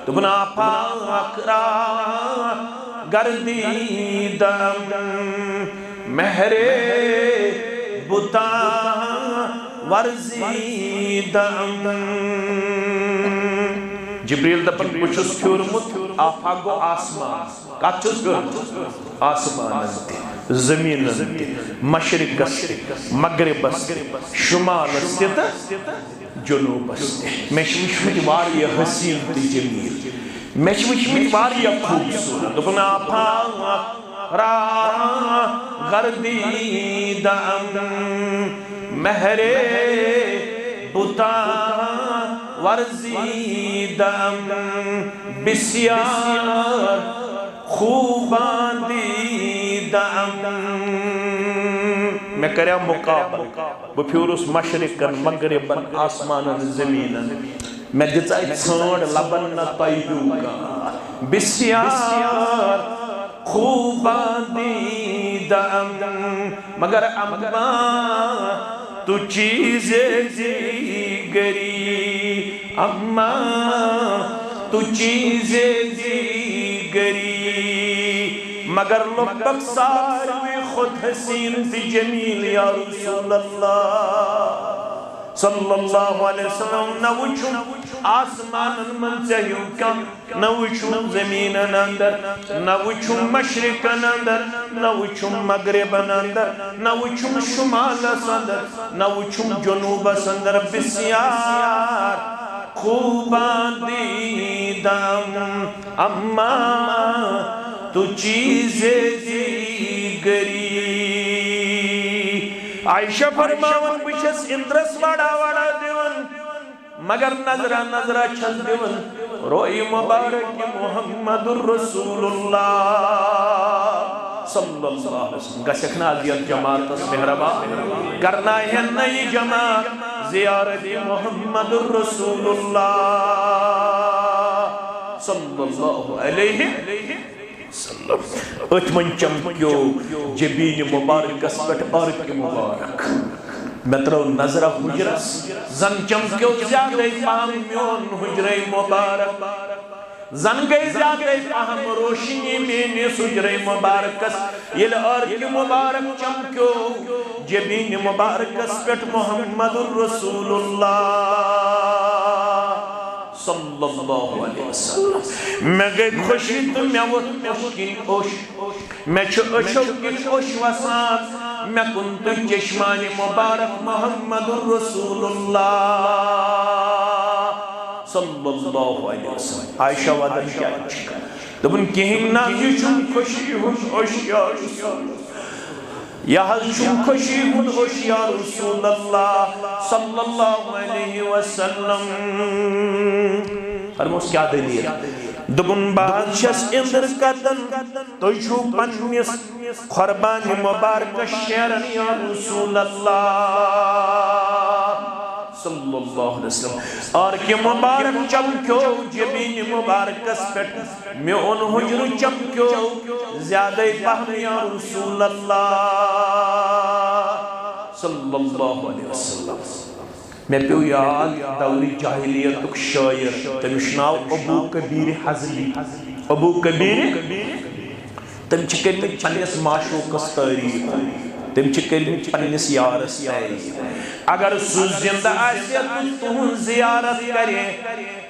Dubna पाकरा गर्दीदम महरे बुता वर्जीदम जिब्रील दपन पुछुस फ्योरमुत आफागो आसमान काचुस आसमान जमीन मशरिकस मगरिबस शुमालस जुनूबस मेशविशमित वारिया हसीन ते जमील मेशविशमित वारिया खूबसूरत दुपना रा गर्दीदम महरे बुता वर्जीदम बिस्यार खूबादीदम मैं कर्या मुकाबल बह फ्यूरुस मशरिकन मगरिबन आसमानन जमीनन मैं दिचाई छांड लबन न तयू का बिस्यार खूबादीदम मगर अम्मा तू चीज़े गरी अम्मा तू चीज़े गरी मगर लुब्बक सारी खुद हसीन थी जमील या रसूल अल्लाह सल्लल्लाहु अलैहि वसल्लम न वुचुम आसमान मन चाहिए का न वुचुम जमीन अंदर न वुचुम मशरिक अंदर न वुचुम मगरिब अंदर न वुचुम शुमाल अंदर न वुचुम जुनूब अंदर बिस्यार खूबादीदम अम्मा तू चीज़े गरी आयशा फरमावन बिशस इंद्रस वाड़ा वाड़ा देवन मगर नजरा नजरा छल देवन रोई मुबारक मुहम्मदुर रसूलुल्लाह सल्लल्लाहु अलैहि वसल्लम गशखना दियल जमात मेहरबा करना है नई जमात ज़ियारत मुहम्मदुर रसूलुल्लाह सल्लल्लाहु अलैहि अतमन चमक्यो जबीन मुबारकस पेट अर्क मुबारक मैं त्रो नजरा हुजरस जन चमक्यो ज्यादा पाम म्योन हुजरे मुबारक जन गई ज्यादा पाम रोशनी में हुजरे मुबारकस ये अर्क मुबारक चमक्यो जबीन मुबारकस पेट मुहम्मदुर रसूलुल्लाह सल्लल्लाहु अलैहि वसल्लम मैं गई खुशी तो मैं वो मुश्किल ओश मैं चो की ओश वसात मैं कुंत चश्मान मुबारक मुहम्मदुर रसूलुल्लाह सल्लल्लाहु अलैहि वसल्लम आयशा वदन क्या दबन कहीं ना युचुम खुशी हुश ओश या रसूल यह खुशी या रसूल अल्लाह सल्लल्लाहु अलैहि वसल्लम फरमोस क्या दलील दुबन बादशाह इंद्र कदन तो छु पन्निस कुर्बान मुबारक शेरन या रसूल अल्लाह सल्लल्लाहु अलैहि वसल्लम और कि मुबारक चमक्यो जबीन मुबारकस पेट म्योन हुजर चमक्यो ज्यादा पहन या रसूल अल्लाह सल्लल्लाहु अलैहि वसल्लम मैं पे याद दौरी जाहिलियत शायर तमिश नाव अबू कबीर हज़ली अबू कबीर तम पन्निस माशूकस तारीफ तम पन्निस यारस तारीफ अगर सु जिंदा आसे तुहन जियारत करे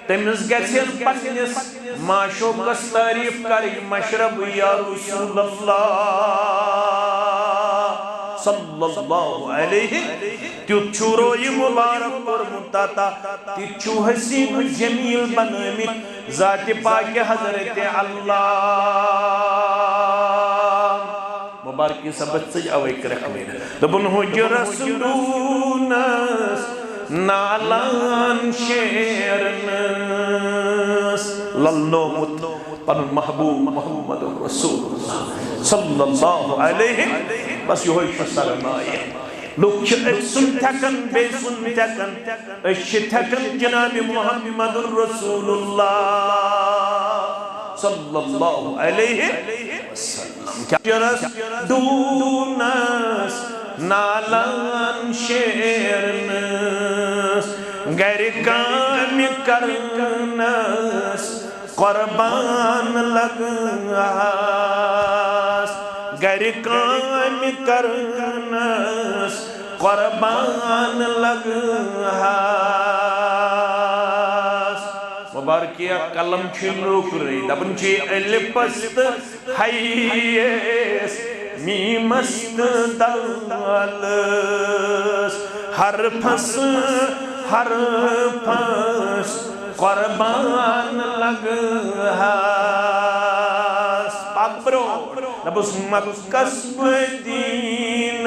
तमिस गछन पन्निस माशूकस तारीफ करे मशरब या रसूल अल्लाह सल्लल्लाहु अलैहि तिछु रोई मुबारक और मुताता तिछु हसीन जमील बनमित जात पाक हजरत अल्लाह मुबारक की सबत से अवैक रखने दबन हुजरस दूनस नालान शेरनस लल्लो मुत पन महबूब मोहम्मद रसूलुल्लाह सल्लल्लाहु अलैहि बस यो फरमाए लोग सुन थकन बेसुन थकन थकन जनाब मुहम्मदुर रसूलुल्लाह सल्लल्लाहु अलैहि वसल्लम क्या जरस दूनस नालान शेरनस गैर काम करनस क़ुरबान लगहास गर काम करनस क़ुरबान लगहास मुबारकिया कलम नौकरी दपन अलिफस हयस मीमस दालस हरफस हरफस क़ुरबान लगहास पाक ब्रो नबुस मक्कस मदीन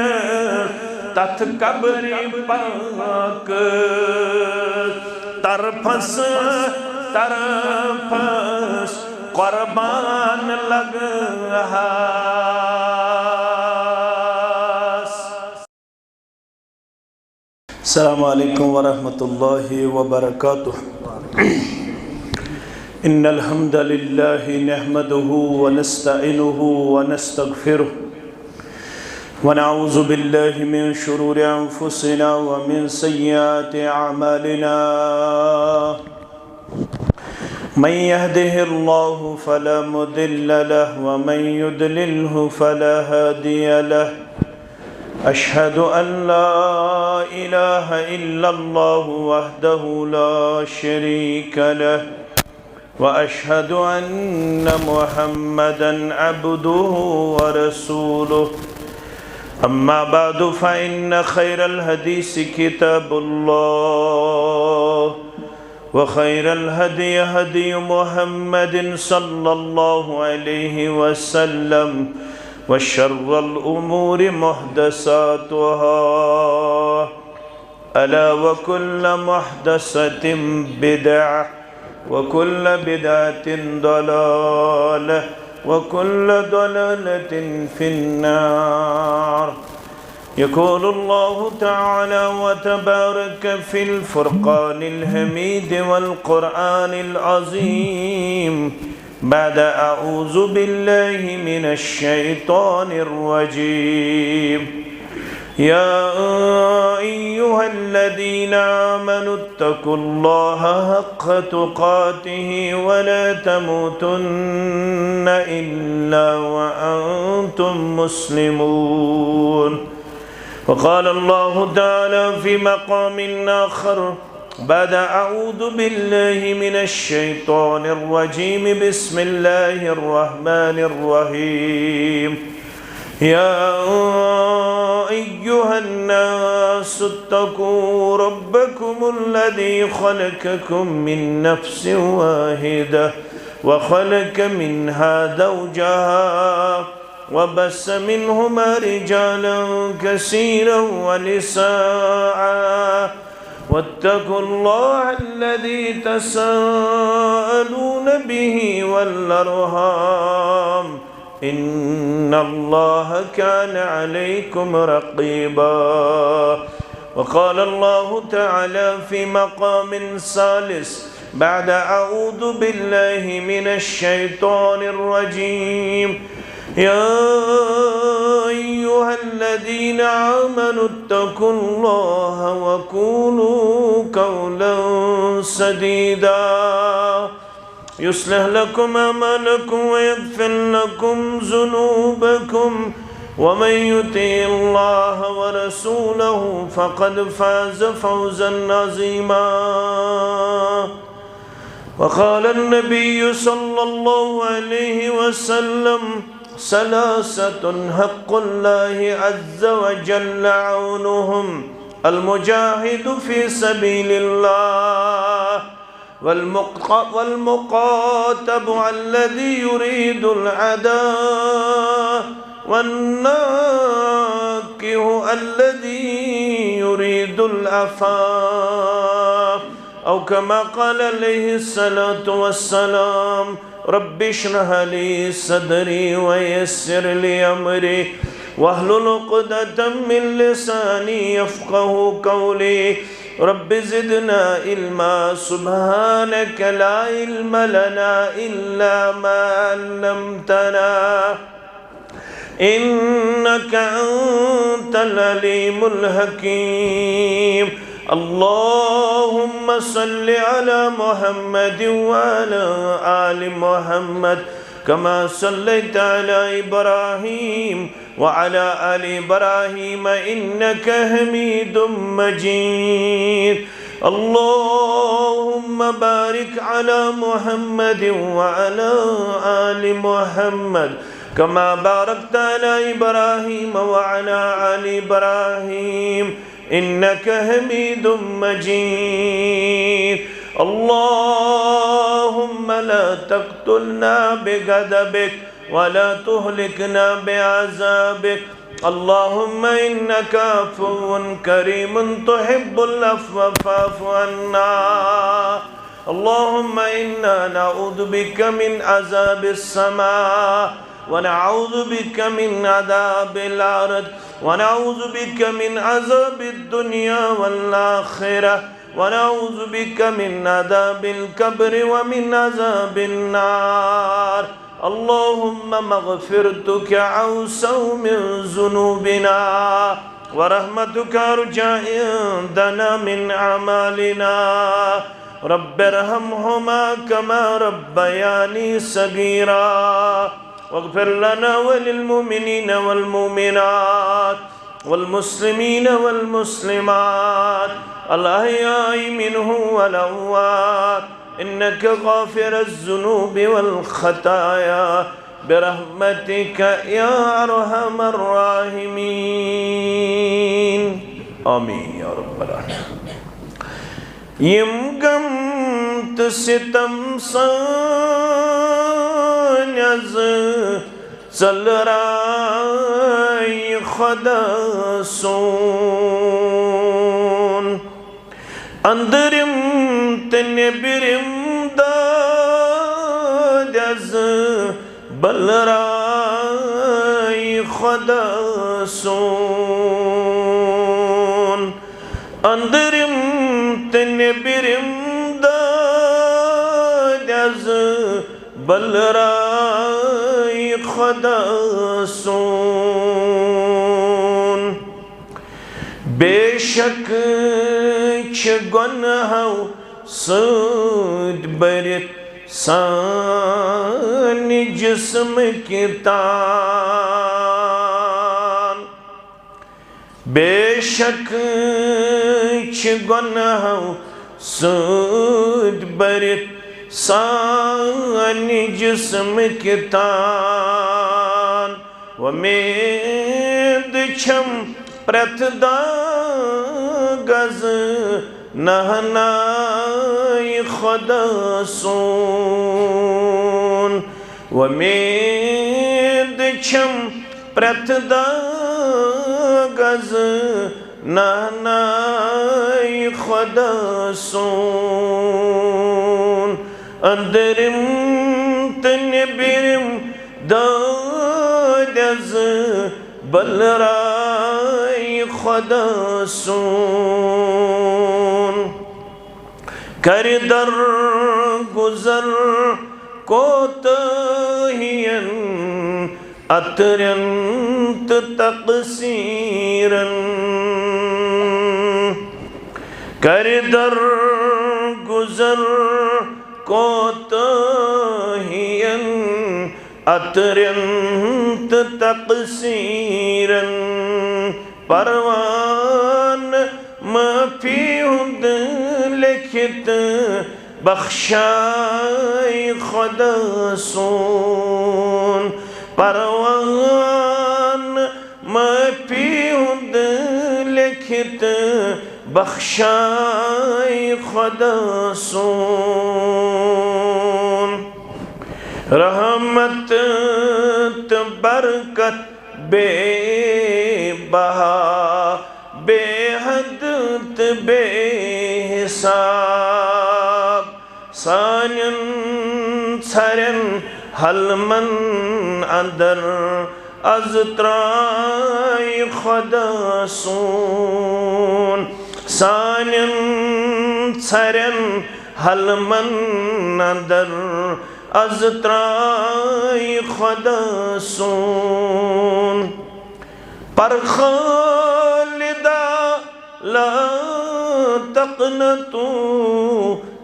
तथ कब्र पाक तरफस तरफस क़ुरबान लगहास। अस्सलामु अलैकुम वरहमतुल्लाहि वबरकातुह। इन्नल हम्दलिल्लाहि नहमदुहु व नस्तईनुहु व नस्तगफिरुह व नऊज़ु बिल्लाहि मिन शुरूरि अनफुसिना व मिन सय्यिआति अअमालिना। मन यहदिहिल्लाहु फला मुदिल्ल लहु व मन युद्लिल्हु फला हादिय लहु। अशहदु अन ला इलाहा इल्लल्लाहु वहदहु ला शरीक लहु व अशहदु अन्न मुहम्मदन अब्दुहु व रसूलुहु। अम्मा बादु फ़इन्न खैरल हदीस किताबुल्लाह व खैरल हदी हदी मुहम्मदिन सल्लल्लाहु अलैहि वसल्लम व शर्रल उमूरि मुहदसातुहा अला व कुल्ल मुहदसतिन बिदअह व कुल्ल बिदअतिन दलालह व कुल्ल दलालतिन फिन्नार। यक़ूलुल्लाहु तआला व तबारक फ़िल फ़ुरक़ानिल हमीद वल क़ुरआनिल अज़ीम बाद अऊज़ु बिल्लाहि मिनश शैतानिर रजीम। या अय्युहल्लज़ीना आमनुत्तक़ुल्लाहा हक़्क़ तुक़ातिहि व ला तमूतुन्न इल्ला व अंतुम मुस्लिमून। वक़ाल अल्लाहु तआला फ़ी मक़ामिन आख़र बाद अऊज़ु बिल्लाहि मिनश शैतानिर रजीम बिस्मिल्लाहिर रहमानिर रहीम। या अय्युहन्नासु इत्तक़ू रब्बकुमुल्लज़ी ख़लक़कुम मिन नफ़्सिन वाहिदह व ख़लक़ मिन्हा ज़ौजहा व बस्स मिन्हुमा रिजालन कसीरन व निसाअ वत्तक़ुल्लाह अल्लज़ी तसाअलून बिही वल अर्हाम इन्नल्लाह कान अलैकुम रक़ीबा। वक़ाल अल्लाहु तआला फ़ी मक़ामिन सालिस बाद अऊज़ु बिल्लाहि मिनश शैतानिर रजीम। या अय्युहल्लज़ीना आमनुत्तक़ुल्लाहा व क़ूलू क़ौलन सदीदा युस्लिह लकुम अमालकुम व यग़फ़िर लकुम ज़ुनूबकुम व मन युतिइल्लाह व रसूलहु फ़क़द फ़ाज़ फ़ौज़न अज़ीमा। वक़ाल अन्नबिय्यु सल्लल्लाहु अलैहि वसल्लम सलासतुन हक़्क़ुल्लाहि अज़्ज़ व जल्ल औनुहुम अल-मुजाहिदु फ़ी सबीलिल्लाह वल-मुक़ातबु अल्लज़ी युरीदुल अदा वन्नाकिहु अल्लज़ी युरीदुल अफ़ाफ़ औ कमा क़ाल अलैहिस्सलातु वस्सलाम। रब्बि इश्रह ली सदरी व यस्सिर ली अमरी वहलुल उक़दतम मिन लिसानी यफ़क़हू क़ौली। रब्बि ज़िदना इल्मा सुब्हानक ला इल्म लना इल्ला मा अल्लमतना इन्नक अंतल अलीमुल हकीम। अल्लाहुम्मा सल्लि अला मुहम्मद व अला आलि मुहम्मद कमा सल्लैता अला इब्राहीम व अला आलि इब्राहीम इन्नका हमीदुम मजीद। अल्लाहुम्मा बारिक अला मुहम्मद व अला आलि मुहम्मद कमा बारकता अला इब्राहीम व अला आलि इब्राहीम इन्नका हमीदुम मजीद। अल्लाहुम्मा ला तक़्तुलना बिग़ज़बिक व ला तुहलिकना बिअज़ाबिक। अल्लाहुम्मा इन्नका अफ़्वुन करीमुन तुहिब्बुल अफ़्व फ़अफ़ु अन्ना। अल्लाहुम्मा इन्ना नऊज़ु बिका मिन अज़ाबिस समा व नऊज़ु बिका मिन अज़ाबिल अर्द व नऊज़ु बिका मिन अज़ाबिद दुनिया वल आखिरह व नऊज़ु बिका मिन अज़ाबिल क़ब्र व मिन अज़ाबिन नार। अल्लाहुम्मा मग़फ़िरतुका औसअ मिन ज़ुनूबिना व रहमतुका अरजा इंदना मिन अमालिना। रब्बिरहमहुमा कमा रब्बयानी सगीरा वग़फ़िर लना वलिलमुमिनीना वल्मुमिनात वल्मुस्लिमीना वल्मुस्लिमात अल अहयाइ मिनहुम वल अम्वात इन्नका गाफ़िरुज़्ज़ुनूबि वल ख़ताया बिरहमतिका या अरहमर राहिमीन। आमीन या रब्बल आलमीन। यम गम त सितम सान्यज़ चल राय खुदा सोन अंदरिम त नेबिरिम दादज़ बल राय खुदा सोन अंदरिम त नेबिरिम दादज़ बल राय खुदा सोन। बेशक छ गुनाहों सूद बरत सानी जिस्म की तान। बेशक छ गुनाहों सूद बरत सानी जिस्म की तान। व मेद छम प्रथ दागज़ नहनाई खुदा सोन। व मेद छम प्रथ दागज़ नहनाई खुदा सोन। अंदरिम त नेबिरिम दादज़ बल राय खुदा सोन। कर दर गुज़र कोताहियन अत्यंत तक़सीरन। कर दर गुज़र कोताहियन अत्यंत तक़सीरन। परवान मफ़ीहुद लिखित बख्शाई खुदा सोन। परवान मफ़ीहुद लिखित बख्शाई खुदा सोन। रहमत त बरकत बेबहा बेहद त बेहिसाब सानियन छरन हलमन अंदर अज़त्राई खुदा सोन। सानियन छरन हलमन अंदर अज़त्राई खुदा सोन। पर खालिदा ला तक़नतू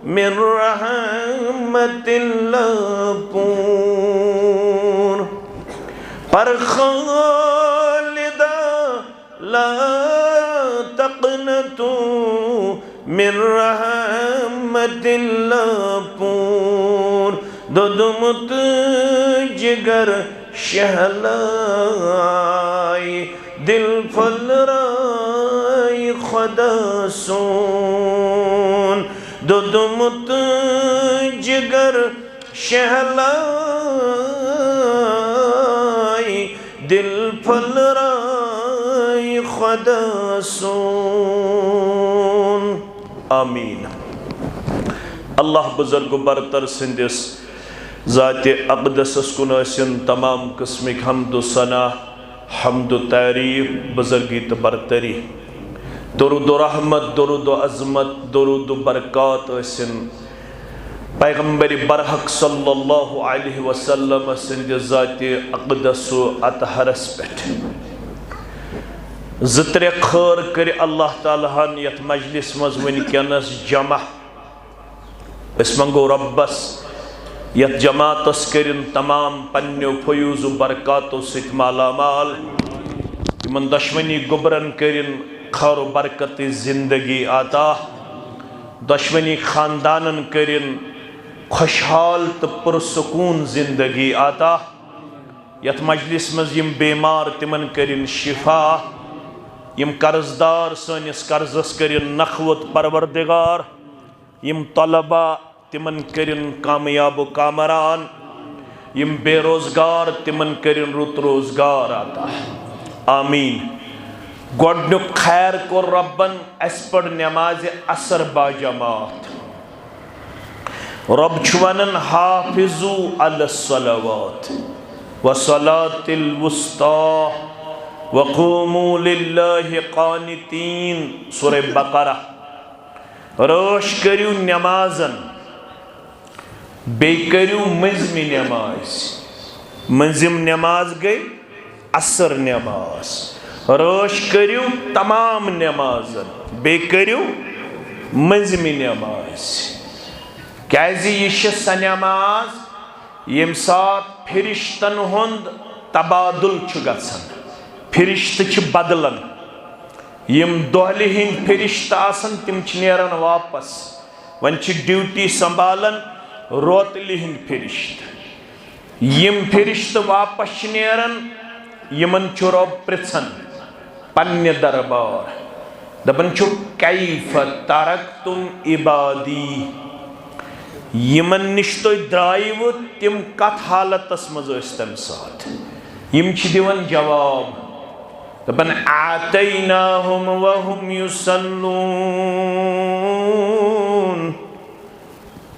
मिन रहमतिल्लाह पूर पर खालिदा ला तक़नतू मिन रहमतिल्लाह पूर दुदुमुत जिगर शहलाई दिल फलराई खुदा सोन दुदुमुत जिगर शहलाई दिल फलराई खुदा सोन आमीन। अल्लाह बुजुर्ग बरतर सिंदिस ज़ाते अक़दसस कुन आसिन तमाम किस्मिक हम्दु सना हम्दु तारीफ बुजुर्गी तो बरतरी दुरूद रहमत दुरूद अज़मत दुरूद बरक़ात आसिन पैगम्बर बरहक सल्लल्लाहु अलैहि वसल्लम सिंदिस ज़ाते अक़दसु अतहरस पेठ ज़त्रे खैर कर अल्लाह ताला हन यथ मजलिस मज वनकनस जमा अस मंगो रब्बस यथ जमातस करिन तमाम पन्नो फयूज़ बरक़ातों सत मालामाल तिमन दुश्मनी गुबरन करिन खैर बरकत जिंदगी आता दुश्मनी खानदानन करिन खुशहाल तो पुरसकून जिंदगी आता यथ मजलिस मज यम बीमार तिमन करिन शिफा यम कर्जदार सनिस कर्जस करिन नखवत परवरदिगार यम तलबा तिमन करिन कामयाब कामरान यम बेरोजगार तिमन करिन रुत रोजगार आता आमीन। गोडनुक खैर को रब्बन अस पढ़ नमाज असर बाजमात रब छुवनन हाफिजू अलस्सलावात वसलातिल वुस्ता वक़ूमू लिल्लाहि क़ानितीन सूरह बकरा रोश करियो नमाजन बे करियो मंजमी नमाज मंजिम नमाज गई असर नमाज रोश करियो तमाम नमाजन बे करियो मंजमी नमाज क्याजी यह स नमाज यम सात फिरिश्तन हुंद तबादुल छु गछन फिरिश्त छु बदलन यम दोहली हिंद फिरिश्त आसन तिम छु नेरन वापस वन छु ड्यूटी संभालन रोतली हिंद फिरिश्त यम फिरिश्त वापस छु नेरन यमन छु रब पृछन पन्ने दरबार दपन छु कैफ तरक्तुम इबादी यमन निश तो द्राइव तिम कत हालतस मज तम साथ यम छि दिवन जवाब दपन आतैनाहुम वहुम युसल्लून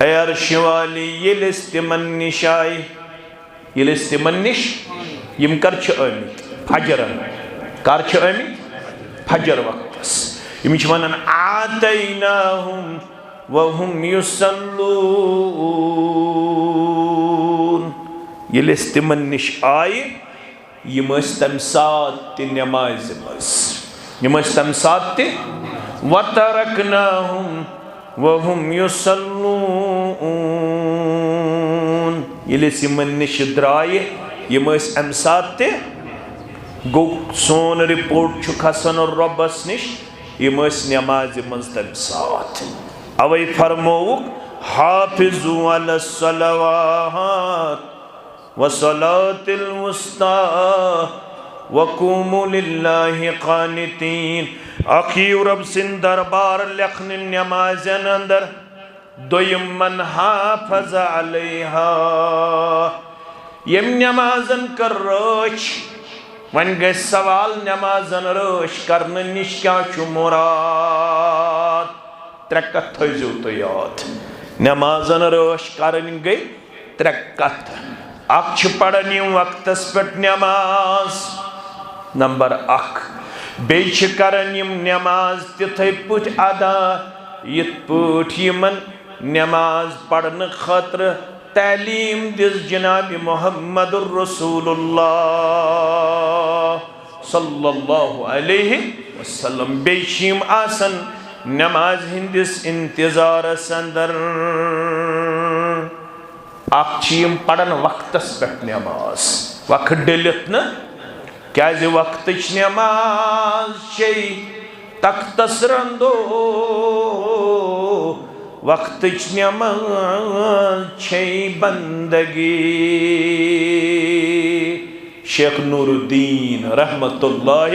ए अर्श वाली यलिस तिमन निश आय यलिस तिमन निश यम कर छि आमित फजरन कर छि आमित फजर वक्तस यम छि वनन आतैनाहुम वहुम युसल्लून यलिस तिमन निश आय यम तम सात नमाज मज यम तम सात वतरकनाहुम वहुम युसल्लून यलिस यमन निश द्राय यम अम सात गो सोन रिपोर्ट छु खसन रब्बस निश यम नमाज मज तम सात अवै फरमोवुक हाफिजू अलस्सलावात वसलातिल वुस्ता वक़ूमू लिल्लाहि क़ानितीन अखी रब सिन दरबार लखन नमाजन अंदर दोयम मन हाफज अलैहा यम नमाजन कर रोश वन गए सवाल नमाजन रोश करन निश क्या छु मुराद त्रेकत थजो तो याद नमाजन रोश करन गई त्रेकत अक्ष पढ़न वक्तस पे नमाज नंबर अख बेच करन नमाज तिथे पुट अदा यत पुट यमन नमाज पढ़न खतर तालीम दिस जनाब मुहम्मदुर रसूलुल्लाह सल्लल्लाहु अलैहि वसल्लम बेशिम आसन नमाज हिंदिस इंतजार अंदर अम पड़न वक्तस पे नमाज वक्त डलित न क्या वक्त नमाज शे तख्तस रंदो वक्त नमाज शे बंदगी। शेख नूरुद्दीन रहमतुल्लाह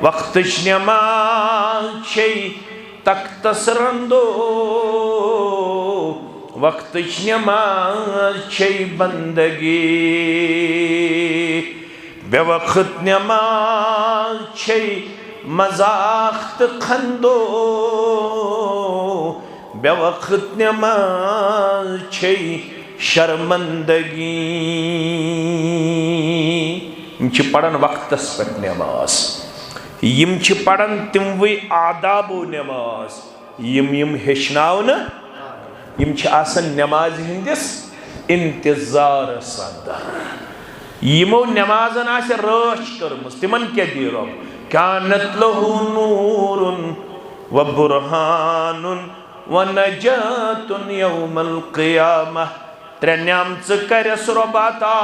वक्त नमाज शे तख्तस रंदो वक्त नमाज शे बंदगी। बेवक्त नमाज शे मजाक खंदो बेवक्त नमाज शे शर्मंदगी। पढ़न वक्तस पे नमाज पढ़न तिमवे आदाबो नमाज हेचनावन नमाज हिंदिस इंतजार अंदर यमो नमाजन रच कर्म तिमन क्या दी रब कानत लहु नूरुन व बुरहानुन व नजातुन यौमल क़ियामह। त्रे न्यामत करस रब अता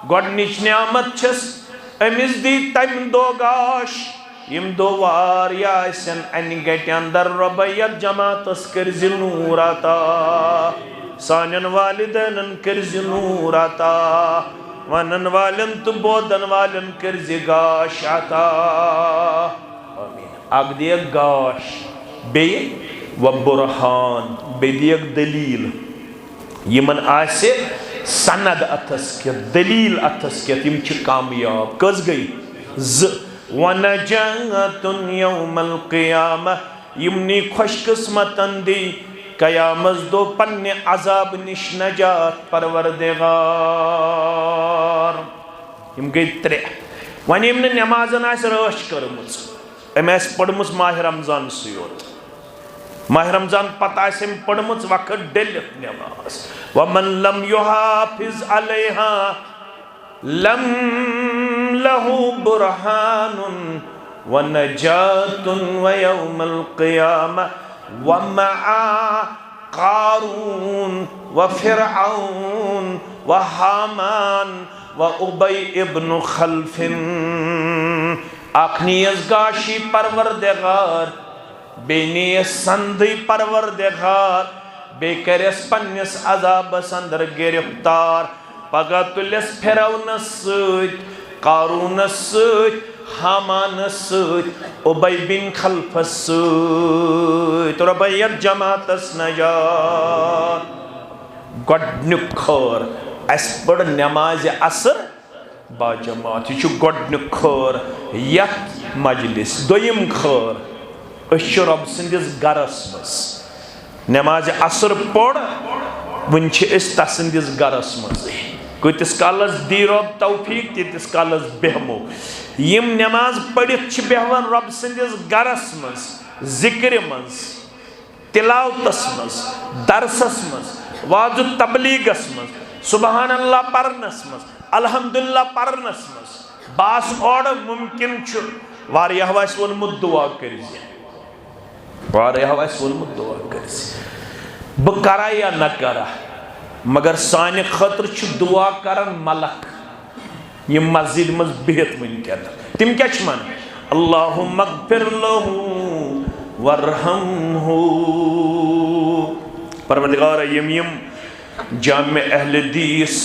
गोडनिच न्यामत छस अमिस दी तम दो गाश यम दो वारिया आसन अन गट अंदर रब यत जमातस करज नूर अता सानन वालिदैन करज नूर अता वनन वालन तो बोदन वालन करज गाश अता। आमीन। अग दियक गाश बे व बुरहान बे दियक दलील यमन आसे सनद अथस के दलील अथस के तिम छ कामयाब कस गई ज वनजातुन यौमल क़ियामह यमनी खुशकिस्मतन दी क़यामत दो पन्ने अजाब निश नजात परवरदिगार। यम गई त्रे वन यम नमाजन रच कर्मच अम पढ़मुस माह रमजान सयोत माह रमजान पता पढ़मुच वक्त डलित नमाज वमन लम युहाफिज अलैहा लम लहु बुरहानुन व नजातुन व यौमल क़ियामह व मआ क़ारून व फ़िरऔन व हामान व उबई इब्न खल्फिन। आखनियस गाशी परवरदिगार बेनियस संधि परवरदिगार बेकरस पन्निस अजाबस अंदर गिरफ्तार पगा तुलिस फिरौनस सत कारूनस सत हामानस सत उबई बिन खल्फस सत रबयत जमातस नजात। गोडनुक खर अस पढ़ नमाज असर बाजमात यह गोडनुक खर यत मजलिस दोयम खर रब सदिस गरस मज नमाज असर पढ़ वन तसंदिस गरस मज कतिस कालस दी रब तौफीक तीतिस कालस बेहमो यम नमाज पढ़ित बेहवन रब सदिस गरस मज जिक्र मज तिलावतस मज दरसस मज वाज तबलीगस मज सुबहान अल्लाह पढ़नस मज अल्हम्दुलिल्लाह पढ़नस मज बास और मुमकिन वारियाह वोनमुत दुआ कर दुआ कर बह करा या न करा मगर सानि खतर दुआ करन मलक ये मस्जिद मज बिहत वनकन तिम क्या मन अल्लाहुम्मा अग़फिर लहू वरहमहू। परवरदिगार यम जामे अहले हदीस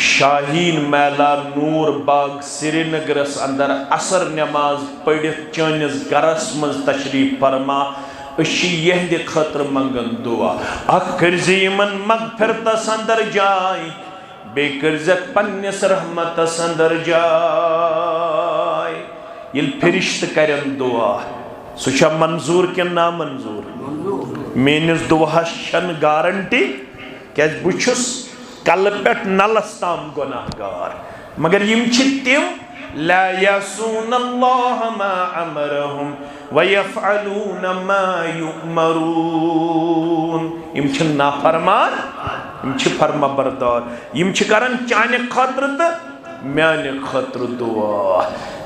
शाहीन मैला नूर बाग श्रीनगरस अंदर असर नमाज पढ़ित चनिस गरस मज तशरीफ फरमा यहद खतर मंगन दुआ अमन मगफिरतस अंदर जाय बेकर्जत पन्निस रहमतस अंदर जाय ये फरिश्त करन दुआ सह मंजूर कि ना मंजूर मेनिस दुआस गारंटी क्या बुछुस कल पे नलस ताम गुनाहगार मगर यम तिम ला यसून अल्लाह मा अमरहुम व यफ़अलून मा युअमरून यम नाफरमान यम फरमा बरदार यम करन चाने खतर तो म्याने खतर दुआ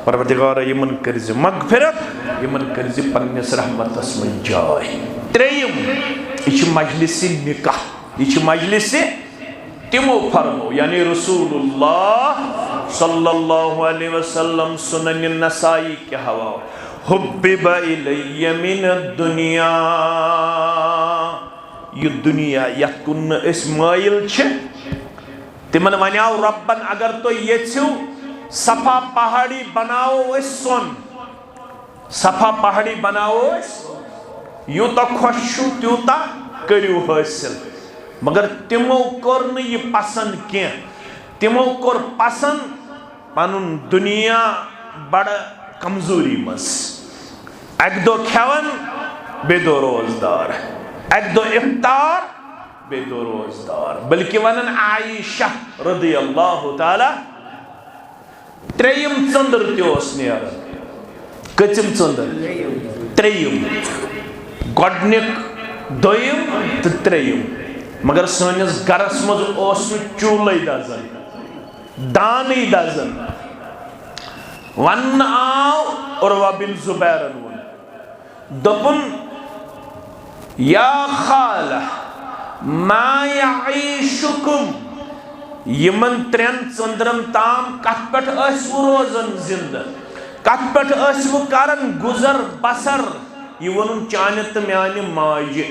परवरदिगार यमन करज मगफिरत यमन करज पन्नस रहमतस मन जाय त्रेयम इच मजलिस निकाह इच मजलिस तिमो फरमो यानी रसूलुल्लाह सल्लल्लाहु अलैहि वसल्लम सुनन नसाई के हवा हुब्बिबा इलैया मिन दुनिया ये दुनिया यकुन इस माइल छ तिमन वनाव रब्बन अगर तो यछिव सफा पहाड़ी बनाओ सोन सफा पहाड़ी बनाओ यूता खुश त्यूता करू हासिल मगर तिमो कोर न ये पसंद क्या तिमो कोर पसंद पनुन दुनिया बड़ कमजोरी मस एक दो खेवन बेदो रोजदार एक दो इफ्तार बेदो रोजदार बल्कि वनन आयशा रदियल्लाहु ताला त्रेयम चंदर त्योस नेर कचम चंदर त्रेयम गडनिक दोयम तो त्रेयम मगर सनिस गरस मज ओस चूल दजन दान दजन वन आव उर्वा बिन जुबैरन वन दपुन या खाला मा यईशुकुम यमन त्रेन चंद्रम ताम कत पे रोजन जिंद कत पे करन गुजर बसर यह वन चान तो म्यान माज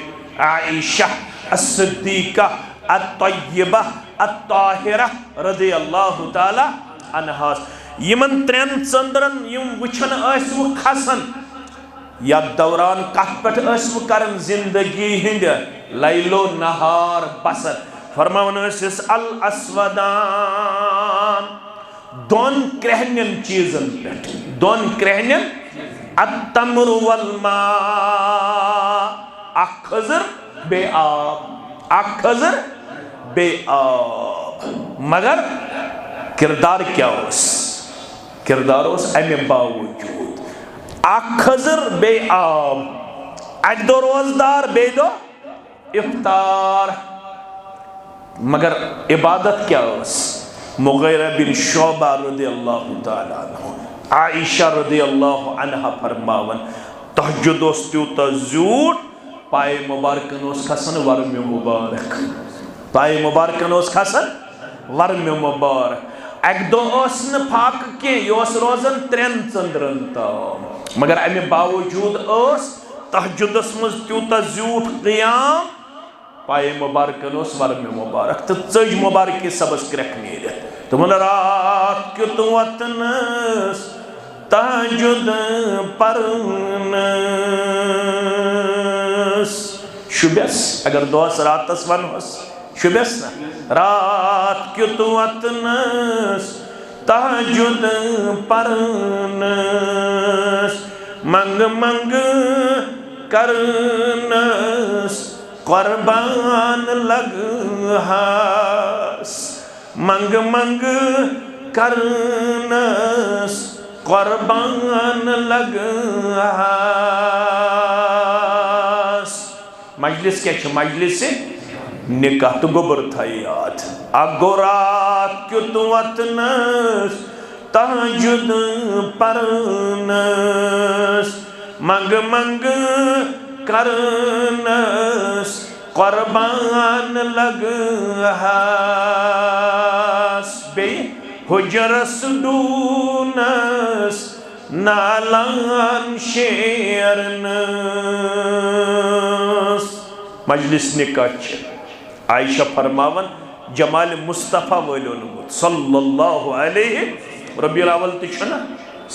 आयशा अस्सिद्दीका अत्तय्यबा अत्ताहिरा रदियल्लाहु ताला अन्हा यमन त्रेन चंद्रन यम वुछन खसन या दौरान कत पे करन जिंदगी हिंद लैलो नहार बसर फरमान अल अस्वदान दोन क्रहन चीजन पे दोन क्रहन अत्तमर वल मा खजर बे खजर बे आब मगर किरदार क्या किरदार अमे बावजूद खजर बे आब अक दो रोजदार बे दो इफ्तार मगर इबादत क्या मुगीरा बिन शोबा रदियल्लाहु ताला अन्हु आयशा रदियल्लाहु अन्हा फरमावन तहज्जुद त्यूत ज़ूट पाए मुबारकन खसन वर्म मुबारक पाए मुबारकन खसन वर्म मुबारक अक दो फाक के रोजन त्रेन चंद्रन ताम मगर अमे बावजूद तहज्जुदस मज त्यूत ज़ूट क़ियाम पाए मुबारकन वर्म मुबारक तो चज मुबारक सबस क्रख नीर तुम रात क्युत वतनस तहज्जुद परनस शुबस अगर दोस रातस वनस शुबस ना रात क्युत वतनस तहज्जुद परनस मंग मंग करनस कुर्बान लग हास मंग मंग करनस कुर्बान लग हास मजलिस क्या मजलिस निकाह तो गोबर था याद अगोरात क्युत वतनस तहज्जुद परनस मंग मंग करनस कुर्बान लग हास बे हुजरस डूनस नालान शेरनस मजलिस निकाह आयशा फरमावन जमाल मुस्तफ़ा वलोनमुत सल्लल्लाहु अलैहि रबीउल अव्वल तो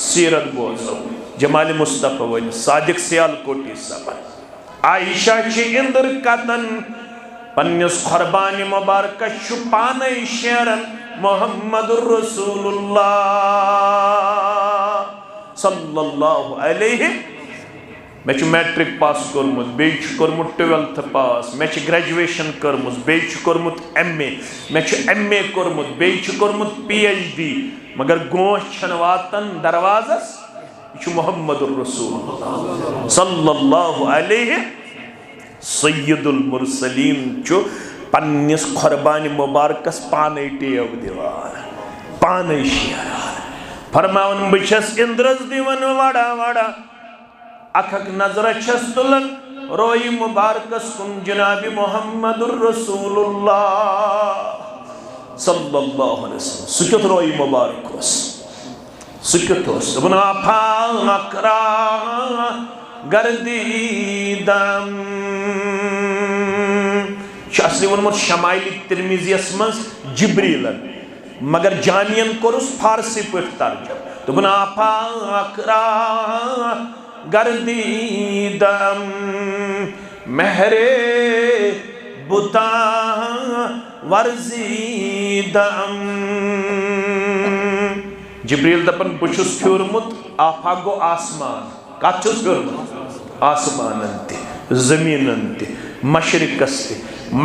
सीरत बोजो जमाल मुस्तफ़ा वन सादिक सियालकोटी सबन आयशा इंदर कतन पन्नस खुरबान मुबारक पान शेरन मुहम्मदुर रसूलुल्लाह सल्लल्लाहु अलैहि मे मैट्रिक पास कोर्मुत बे कोर्मुत 12th पास मे ग्रेजुएशन कर्मुत बे कोर्मुत MA मे MA कोर्मुत बे कोर्मुत PhD मगर गोश छन वातन दरवाजस मुहम्मदुर रसूलुल्लाह सल्लल्लाहु अलैहि सय्यदुल मुरसलीन पन्नस खुरबान मुबारकस पाने टेव दिवान पाने शेरान फरमावन बछस इंद्रस दिवन वड़ा वड़ा अखक नजर छस तुलन रोई मुबारकस कुन जनाब मुहम्मदुर रसूलुल्लाह सल्लल्लाहु अलैहि वसल्लम सुकत रोई मुबारकस सुकतोस दोपन आफाकरा गर्दीदम शास्त्री वोनमुत शमाइल तिरमिजियस मज जिब्रीलन मगर जामियन कोरुस फारसी पठ तर्जम दोपन आफाकरा गर्दीदम महरे बुता वर्जीदम जिब्रील दपन बुछुस फ्योरमुत आफाक गो आसमान कत छुस फ्योरमुत आसमानन ते जमीनन ते मशरिकस ते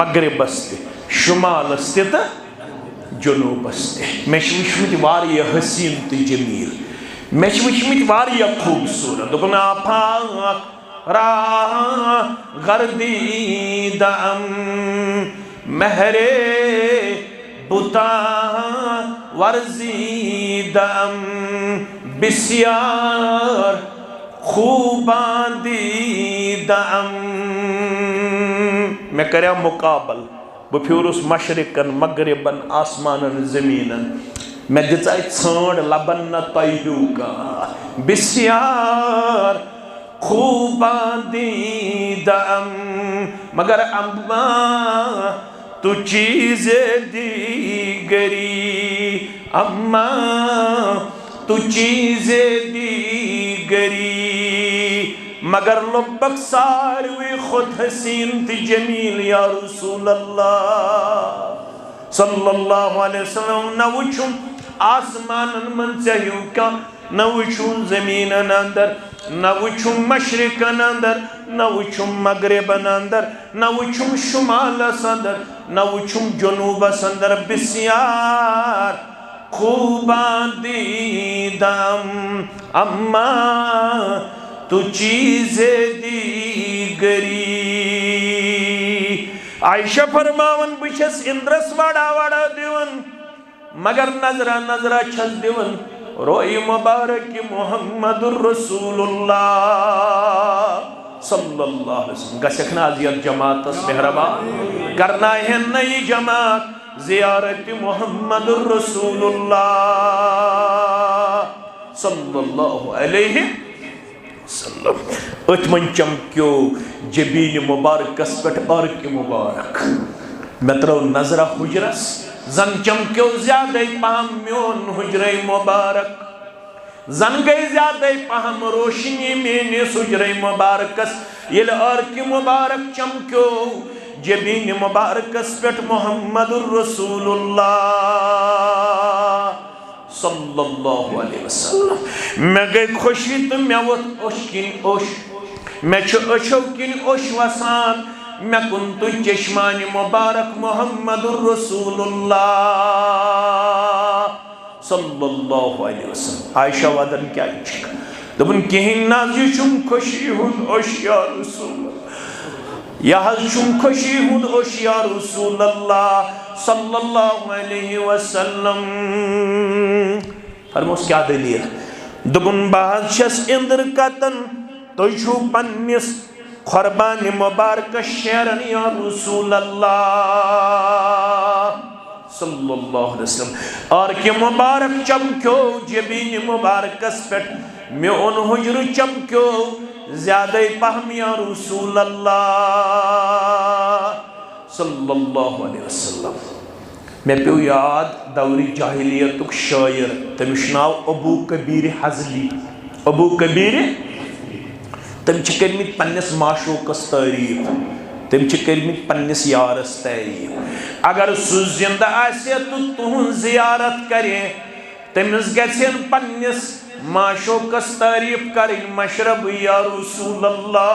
मगरिबस ते शुमालस ते तो जुनूबस ते मे वुचमत वारिया हसीन तो जमील मे वुचमत वारिया खूबसूरत दोपन आफाक रा गर्दीदम महरे बुता वर्जीदम बिस्यार खूबादीदम मैं कर्या मुकाबल बह फ्यूरुस मशरिकन मगरिबन आसमानन जमीनन मैं दिचाई छांड लबन न तयू का बिस्यार खूबादीदम मगर अम्मा तू चीज़े दीगरी अम्मा तू चीज़े दीगरी मगर लुब्बक सारवी खुद हसीन थी जमील या रसूल अल्लाह सल्लल्लाहु अलैहि वसल्लम न वुचुम आसमानन मन चाहिए का न वुचुम जमीनन अंदर न वुचुम मशरिकन अंदर न वुचुम मगरिबन अंदर न वुचुम शुमालस अंदर न वुचुम जुनूबस अंदर बिस्यार खूबादीदम अम्मा तू चीज़े दीगरी आयशा फरमावन बिशस इंद्रस वाड़ा वाड़ा दिवन मगर नजरा नजरा छस दिवन रोई मुबारक की मुहम्मदुर रसूलुल्लाह सल्लल्लाहु अलैहि वसल्लम गशखना जियत जमातस मेहरबान करना है नई जमात जियारत मुहम्मदुर रसूलुल्लाह सल्लल्लाहु अलैहि वसल्लम अतमन चमक्यो जबीन मुबारकस पे अर्क मुबारक मैं त्रो नजरा हुजरस जन चमक्यो ज्यादा पहम म्योन हुजरे मुबारक जन गई ज्यादा पहम रोशनी मेनिस हुजरे मुबारकस ये अर्क मुबारक चमक्यो जबीन मुबारकस पे मुहम्मदुर रसूलुल्लाह सल्लल्लाहु अलैहि वसल्लम मैं गई खुशी तो मैं वो ओशकिन ओश मैं अशो किन ओश वसान मैं कुंतु चश्मानी मुबारक मुहम्मदुर रसूलुल्लाह सल्लल्लाहु अलैहि वसल्लम आयशा वदन क्या इश्क दबन कहीं नाजी शुम खुशी हुन ओश या रसूल या शुम खुशी हुन ओश या रसूलल्लाह सल्लल्लाहु अलैहि वसल्लम फरमोस क्या दलील दबन बादशाह इंद्र कतन तो छु पन्निस खुरबान मुबारक शेरन या रसूल अल्लाह सल्लल्लाहु अलैहि वसल्लम और के मुबारक चमक्यो जबीन मुबारकस पे म्योन हुजर चमक्यो ज्यादा पहम या रसूल अल्लाह सल्लल्लाहु अलैहि वसल्लम मैं पे याद दौरी जाहिलियतुक शायर तमिश नाव अबू कबीर हजली अबू कबीर तम कर्मित पन्निस माशूकस तारीफ तम कर्मित पन्निस यारस तारीफ अगर सह जिंदा आसे तो तुहन जियारत करे तमिस गछन पन्निस माशूकस तारीफ करें मशरब या रसूल अल्लाह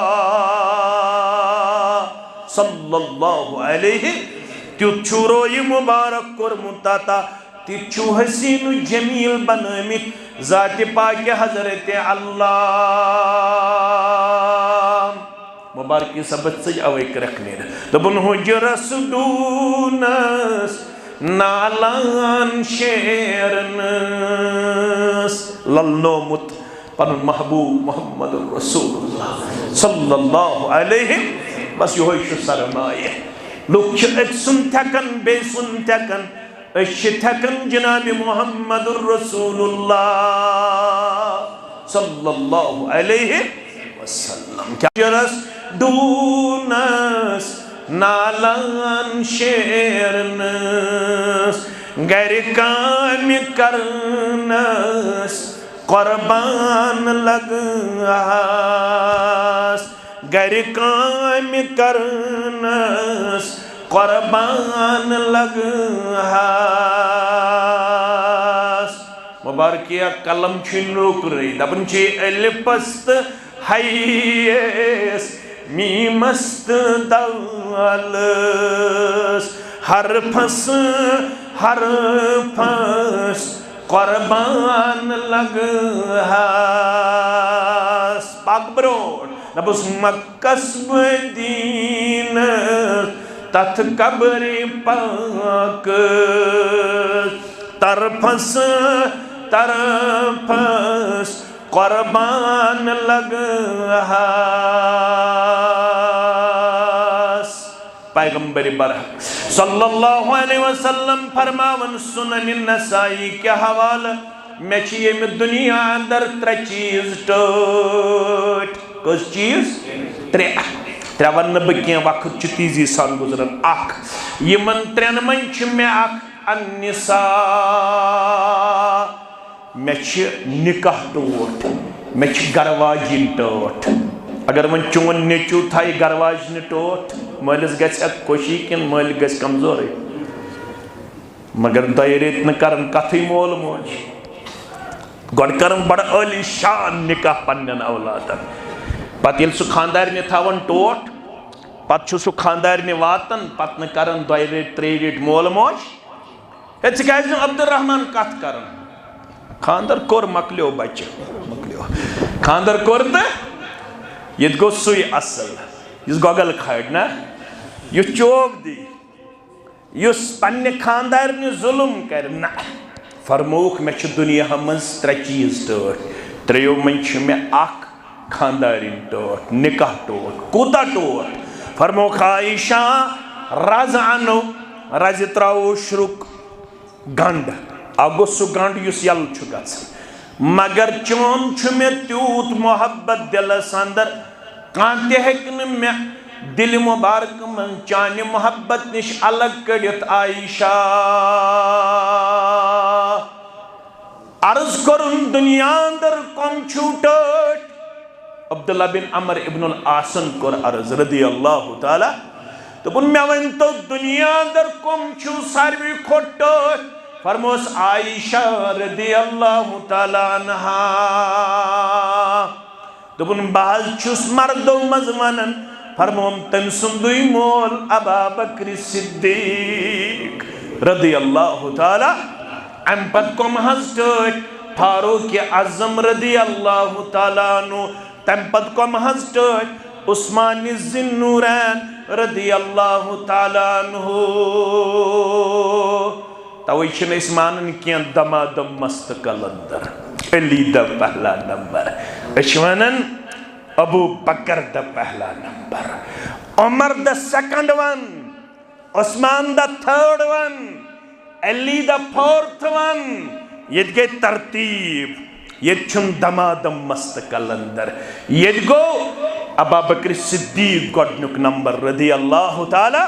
सल्लल्लाहु अलैहि तुच्छु रोई मुबारक कोरमुता तिच्छु हसीन जमील बनमित ज़ात पाक हजरत अल्लाह मुबारक सबत से अवैक रखने दबन हुजरस दूनस नालान शेरनस ललनोमुत पन महबूब मोहम्मद रसूलुल्लाह सल्लल्लाहु अलैहि बस यो सरमाए लोग सुन थकन बे सुन थकन थकन जनाब मोहम्मद रसूलुल्लाह सल्लल्लाहु अलैहि वसल्लम क्या जरस दूनस नालान शेरनस गर काम करनस कुर्बान लगहास गर काम करनस कुर्बान लगहास मुबारकिया कलम नौकरी दपन अलिफस्त हयस मीमस्त दालस हरफस कुर्बान लगहास पाक ब्रोड नबुस मक्कस दीन तथ कब्र पाक तरफस कुर्बान लगहास पैगंबर बरहक सल्लल्लाहु अलैहि वसल्लम फरमावन सुनन नसाई के हवाला मे ये दुनिया अंदर त्रे चीज टोट कस चीज त्रे त्रे वन बह वक्त तेजी सान गुजरन यमन त्रेन मन मे अन्निसा मे निकाह टोट मे गरवाजिन टोट अगर वन चोन नेचू थाई गरवाजन टोट मलिस गछ खुशी किन मल गछ कमजोर मगर दय रेत न करन कथी मोल मोज गड करन बड़ अली शान निकाह पन्न औलादन पत ये सु खानदार ने थावन टोट पत सु खानदार ने वातन पत न करन दय रेत त्रे रेत मोल मोज अब्दुर्रहमान कथ करन खानदार कोर मकलियो बच्चे मकलियो खानदार कोर तो ये गो सुई असल इस गोगल खड़ ना यु चोब दी युस पन्ने खानदार ने जुल्म कर ना फरमोख मे दुनिया मज त्रे चीज टोट त्रेयो मन मे खानदारिन टोट निकाह टोट कूता टोट फरमोख आयशा रज अनो रज त्रो शुरुक गंड अगो सु गंड युस यल छु गछन मगर चोन छु मे त्यूत मोहब्बत दिलस अंदर कांते हेकन मे दिल मुबारक मन चाने मोहब्बत निश अलग कड़ित आयशा अर्ज करुन दुनिया अंदर कम छूटट अब्दुल्ला बिन अमर इब्नुल आसन कोर अर्ज रदियल्लाहु ताला तो बुन मे वन तो दुनिया अंदर कम छु सारवी खोटट फरमोस आयशा रदियल्लाहु ताला अन्हा दोपुन बाज छुस मर्दो मजमनन फरमोम तम सुंदुई मोल अबा बकर सिद्दीक रदियल्लाहु ताला अम पत कोम हजट फारूक आजम रदियल्लाहु ताला नु तम पत कोम हजट उस्मान जिन्नूरैन रदियल्लाहु ताला अन्हु तवे मानन क्या दमादम मस्त कलंदर अली द पहला नंबर अशवनन अबू बकर द पहला नंबर उमर द सेकंड वन उस्मान द थर्ड वन अली द फोर्थ वन ये गए तरतीब ये छुन दमादम मस्त कलंदर ये गो अबू बकर सिद्दीक गोडनुक नंबर रदियल्लाहु ताला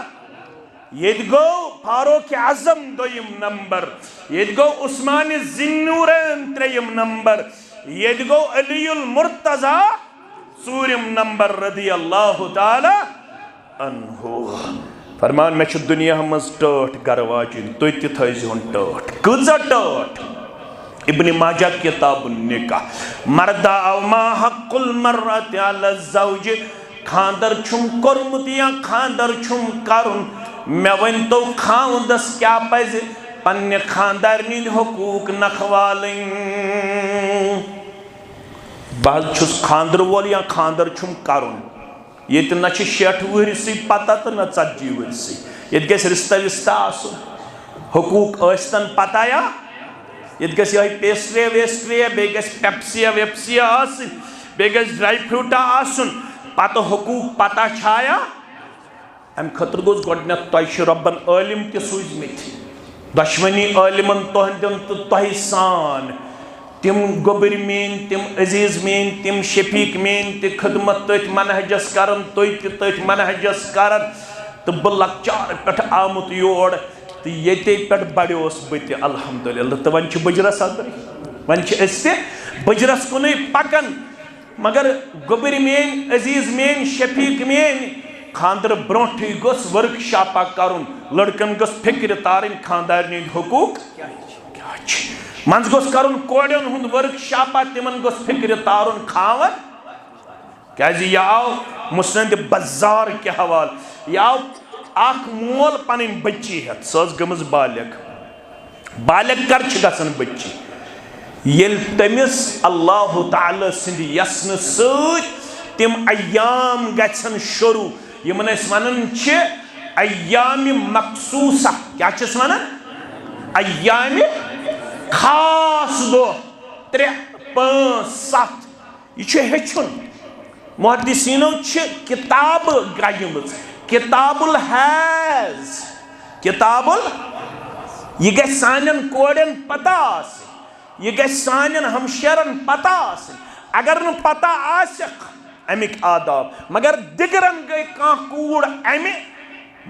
ये गो फारूक आजम दोयम नंबर ये गो उस्मान जिन्नूरैन त्रेयम नंबर ये गो अलीउल मुर्तजा सूरम नंबर रदियल्लाहु ताला अन्हु फरमान मे छु दुनिया मज टट गरवाजिन तुय ति थयजोन टट कजा टट इब्न माजा किताबुन निकाह मर्दा मा हक्कुल मर्रति अला ज़ौज खानदर छुम कोरमुत या खानदर छुम करुन मे वन तो खानदस क्या पज पन्ने खानदारनी हुकूक नखवालिन बह छुस खानदर वोल या खानदर छुम करुन ये न 60 वहरसी पता तो न 40 वहरसी ये गस रिश्ता विस्ता आसुन हकूक आस्तन पता या ये गस पेस्ट्री वेस्ट्री बे गस पेप्सिया वेप्सिया आसन बे गस ड्राई फ्रूटा आसन पत हकूक पता छाया अम खतर गोस गोडनेथ तोह रब्बन आलिम ते सूझमित दशवनी आलिमन तोहन तो तोह सान तिम गोबर मेन तिम अजीज मेन तिम शफीक मेन ति खदमत तथ मनहजस करन तुह तथ मनहजस करन तो बह लकचार पे आमुत योर तो ये पे बड़ोस बह अल्हम्दुलिल्लाह तो वन बजरस अंदर वन बजरस कुन पकन मगर गोबर मेन अजीज मेन शफीक मेन खानदर ब्रोठी गोस वर्कशॉपा करुन लड़कन गोस फिक्र तारन खानदारनी हकूक मंज गोस करुन कोड़न हुंद वर्कशॉपा तिमन गोस फिक्र तारुन खावन क्या यह आव मुस्नद बज़ार के हवाल यह आव आख मोल पन बच्ची हेत सज गमज बालक कर गसन बच्ची येल तमिस अल्लाह ताला सिंद यसन सत तिम अय्याम गछन शुरू यमन वनान अय्याम मखसूसा क्या वनान अय्याम खास दो 3 5 7 यह हेचुन मुहद्दिसीनो किताब ग्रायमज किताबुल हैज किताबुल यह गछ सानन कोड़न पता आसे यह गछ सानन हमशरन पता आसे अगर न पता आसक अमिक आदाब मगर दिगरन गई कह कूड़ अमि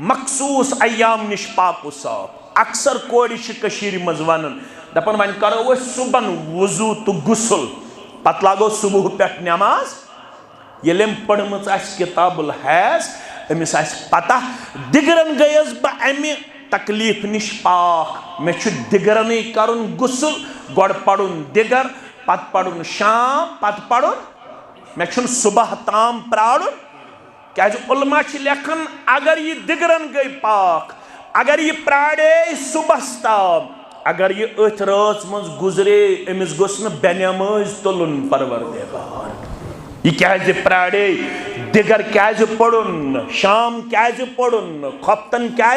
मखसूस अय्याम निश पाक साफ अक्सर कोड़ मज वन दपन वन करो सुबन वजू तो गुसल पत लागो सुबह पे नमाज ये पढ़म किताबुल हैज अमिस पता दिगरन गयस बह अमि तकलीफ निश पाक मे दिगरन कर गुसल गोड़ पड़ुन दिगर पत पड़ुन शाम पत पड़ुन मे सुबह ताम प्राड़ुन क्या उलमा लेखन अगर यह दिगरन गई पाक अगर यह प्राड़े सुबह ताम अगर यह अथ रात मज गुजरे अमिस गोस न बेनमाज तुलन परवरदिगार यह क्या प्राड़े दिगर क्या पड़ुन शाम क्या पड़ुन खपतन क्या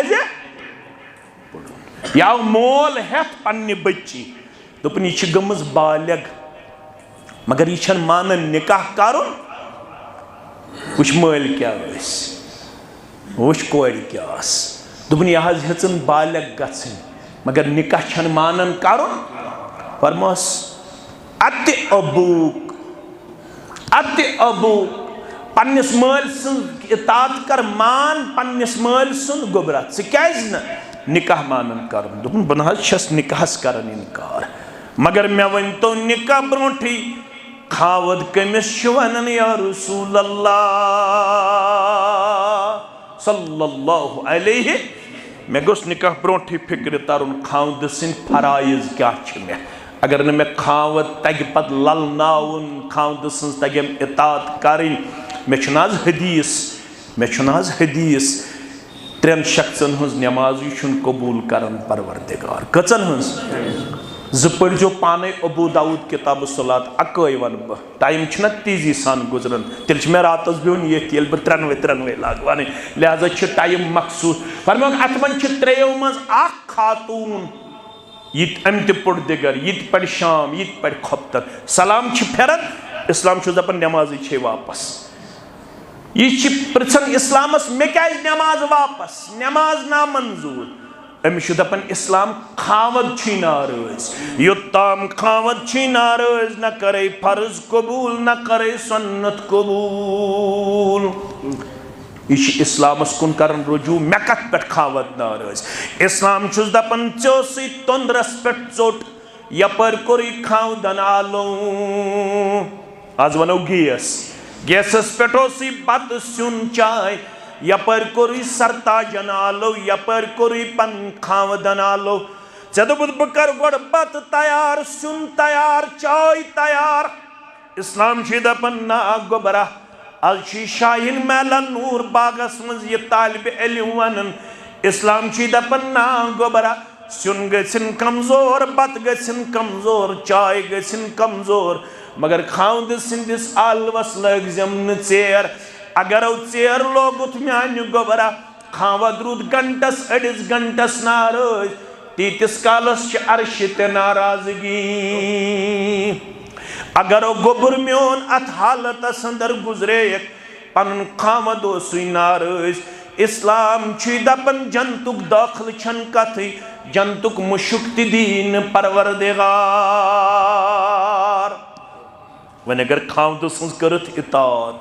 या मोल हेत पन्ने बच्ची दोपन यह गमज बालग मगर यह मानन निकाह करुन वुच मल क्या वुच कोड़ क्या दोपन यह हेचन बालग गन मगर निकाह मानन करुन फरमोस अत अबूक पन्निस मल सुन इतात कर मान पन्निस मल सुन गोबरा क्या निकाह मानन करुन दोपन बह निकाहस करन इनकार मगर मे वन तो निकाह ब्रोठी खावद कमिस वनन या रसूल अल्लाह सल्लल्लाहु अलैहि मे गोस निकाह ब्रोठी फिक्र तारुन खावद सिन फराइज क्या मे अगर न मे खावद तग पत ललनाउन खावद सिन तगम इतात करिन मे आज हदीस 3 शख्सन हज नमाज यह कबूल करन परवरदिगार कचन हज जो पाने अबू दाऊद किताब सलात अकई वन बह टाइम तेजी सान गुजरन तेल मे रात बिहन ये बह 93 लागवान लिहाजा टाइम मखसूस फरमो अत मन 3 मज खातून यह अम तड़ दिगर यह पड़ शाम यह पड़ खपतन सलाम फेरन इस्लाम दपान नमाज वापस यह पृछन इस्लामस मे क्या नमाज वापस नमाज नामंजूर अमिस दपान इस्लाम खावद नाराज योत्ताम खावद नाराज न करे फर्ज कबूल न करे सुन्नत कबूल यह इस्लामस कुन करन रुजू मे कत पे खावद नाराज इस्लाम दपान चोस तंद्रस पे चोट यपर कोर खावदन आलो आज वनो गैसस पे बत सुन चाय यपर कोरी सरताजन आलो यपर कोरी पन खावदन आलो चदबुद बकर गोड़ बत तैयार सुन तैयार चाय तैयार इस्लाम दपन ना गोबरा अलशी शाहीन मैला नूर बागस मज ये तालिब इल्म वनन इस्लाम दपन ना गोबरा सुन गन कमजोर बत गन कमजोर चाय गन कमजोर मगर खावद सिंदिस आलवस लगजम चेर अगर चेर लोगुत मान गोबरा खावद रूद घंटस अड़िस घंटस नाराज तीतिस कालस अर्श ते नाराजगी अगर गोबर म्योन अथ हालत अंदर गुजरे पन खामद नाराज इस्लाम दपन जनतुक दाखिल छन कथ जनतुक मुशुक दीन परवरदिगार वन अगर खामद सज करत इतात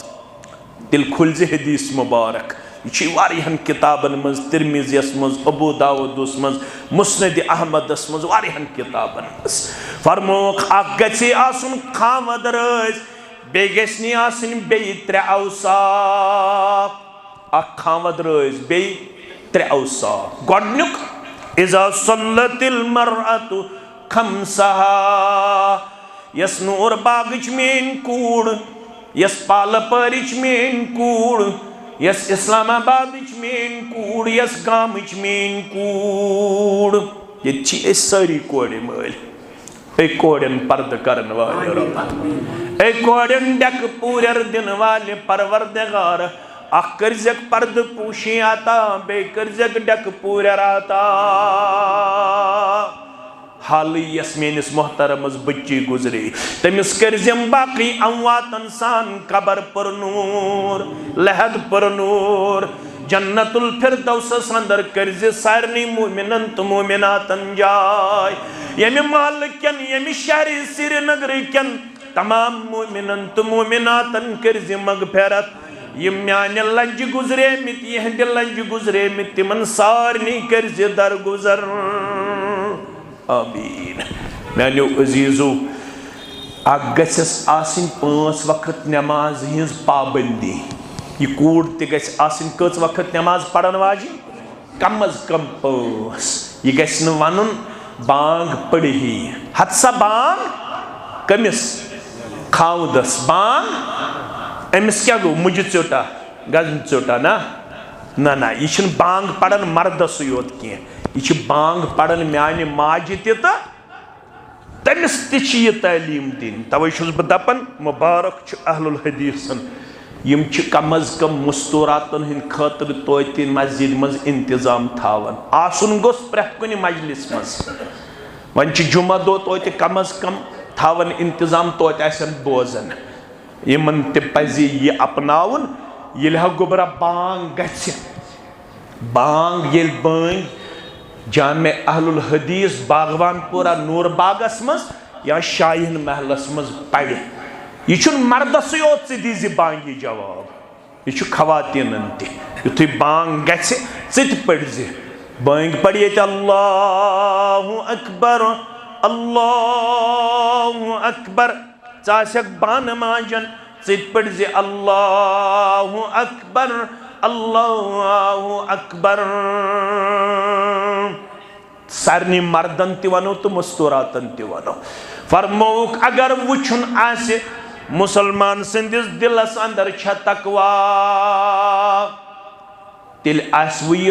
तिल खुल हदीस मुबारक यह किताबन मज तिरमिज़ियस मज अबू दाऊदस मज मुस्नद अहमदस मज वारिहन किताबन मज फरमोक गि आसुन खामद रज बे गि आसुन बे त्रे औसाफ खामद रज बे त्रे औसाफ गोडनुक इज़ा सल्लतिल मरअतु खमसहा यस नूर बागच मेन कूड़ यस पालपरिच मेन कूड़ यस इस्लामाबाद मेन कूड़ यस गाम मेन कूड़ ये सारी कोड़ मल कोड़न पर्द करन वाले रब कोड़न डक पूरर दिन वाले परवरदिगार अख करजक पर्द पूशी आता बे करजक डक पूरर आता हाल यस मेनिस मोहतरमस बच्ची गुजरे तमिस करजम बाकी अमवातन सान कबर पर नूर लहद पर नूर जन्नतुल फिरदौस अंदर करज सारनी मोमिनन तो मोमिनातन जाय यमि मालिकन यमि शहर श्रीनगर कन तमाम मोमिनन तो मोमिनातन करज मगफिरत यम म्यान लंज गुजरे मित यहंद लंज गुजरे मित तिमन सारनी करज दरगुजर आमीन। मैंने अजीजो गस आसिन 5 वक्त नमाज हिंज पाबंदी यह कूड़ तस कच वक्त नमाज पढ़न वाजी कम अज कम 5 यह गस वन बांग पढ़ी हद सा बांग कमिस खाउदस बांग अमिस क्या गो मुझ चोटा गजन चोटा ना ना ना यह बांग पढ़न मर्दस योत कह यह बांग पढ़न म्यान माज तमिस तह तालीम दिन तवे बह दपान मुबारक अहलुल हदीसन यम कम अज कम मुस्तूरातन हंद खतर तोत मस्जिद मज इंतजाम थावन आसन गोस प्रेथ कुन मजलिस मज वन जुमा दो तोत कम अज कम थावन इंतजाम तोत आसन बोजन यमन तज यह अपनाउन ये गोबरा बांग गि बांग ये बन जामे अहलुल हदीस बागवानपुरा नूर बागस मज या शाहीन महलस मज पढ़ यह मर्दस योत दीज बांगी जवाब यह खवातीन युथ बांग गि पढ़ बांग पढ़ ये अल्लाहु अकबर अल्लाहु अकबर चाक बान माजन पढ़ अल्लाहु अकबर अल्लाहु अकबर सारनी मर्दन तनो तो मस्तूरातन तनो फरमोक अगर वुचन आसे मुसलमान संदिस दिलस अंदर तकवा तिल वह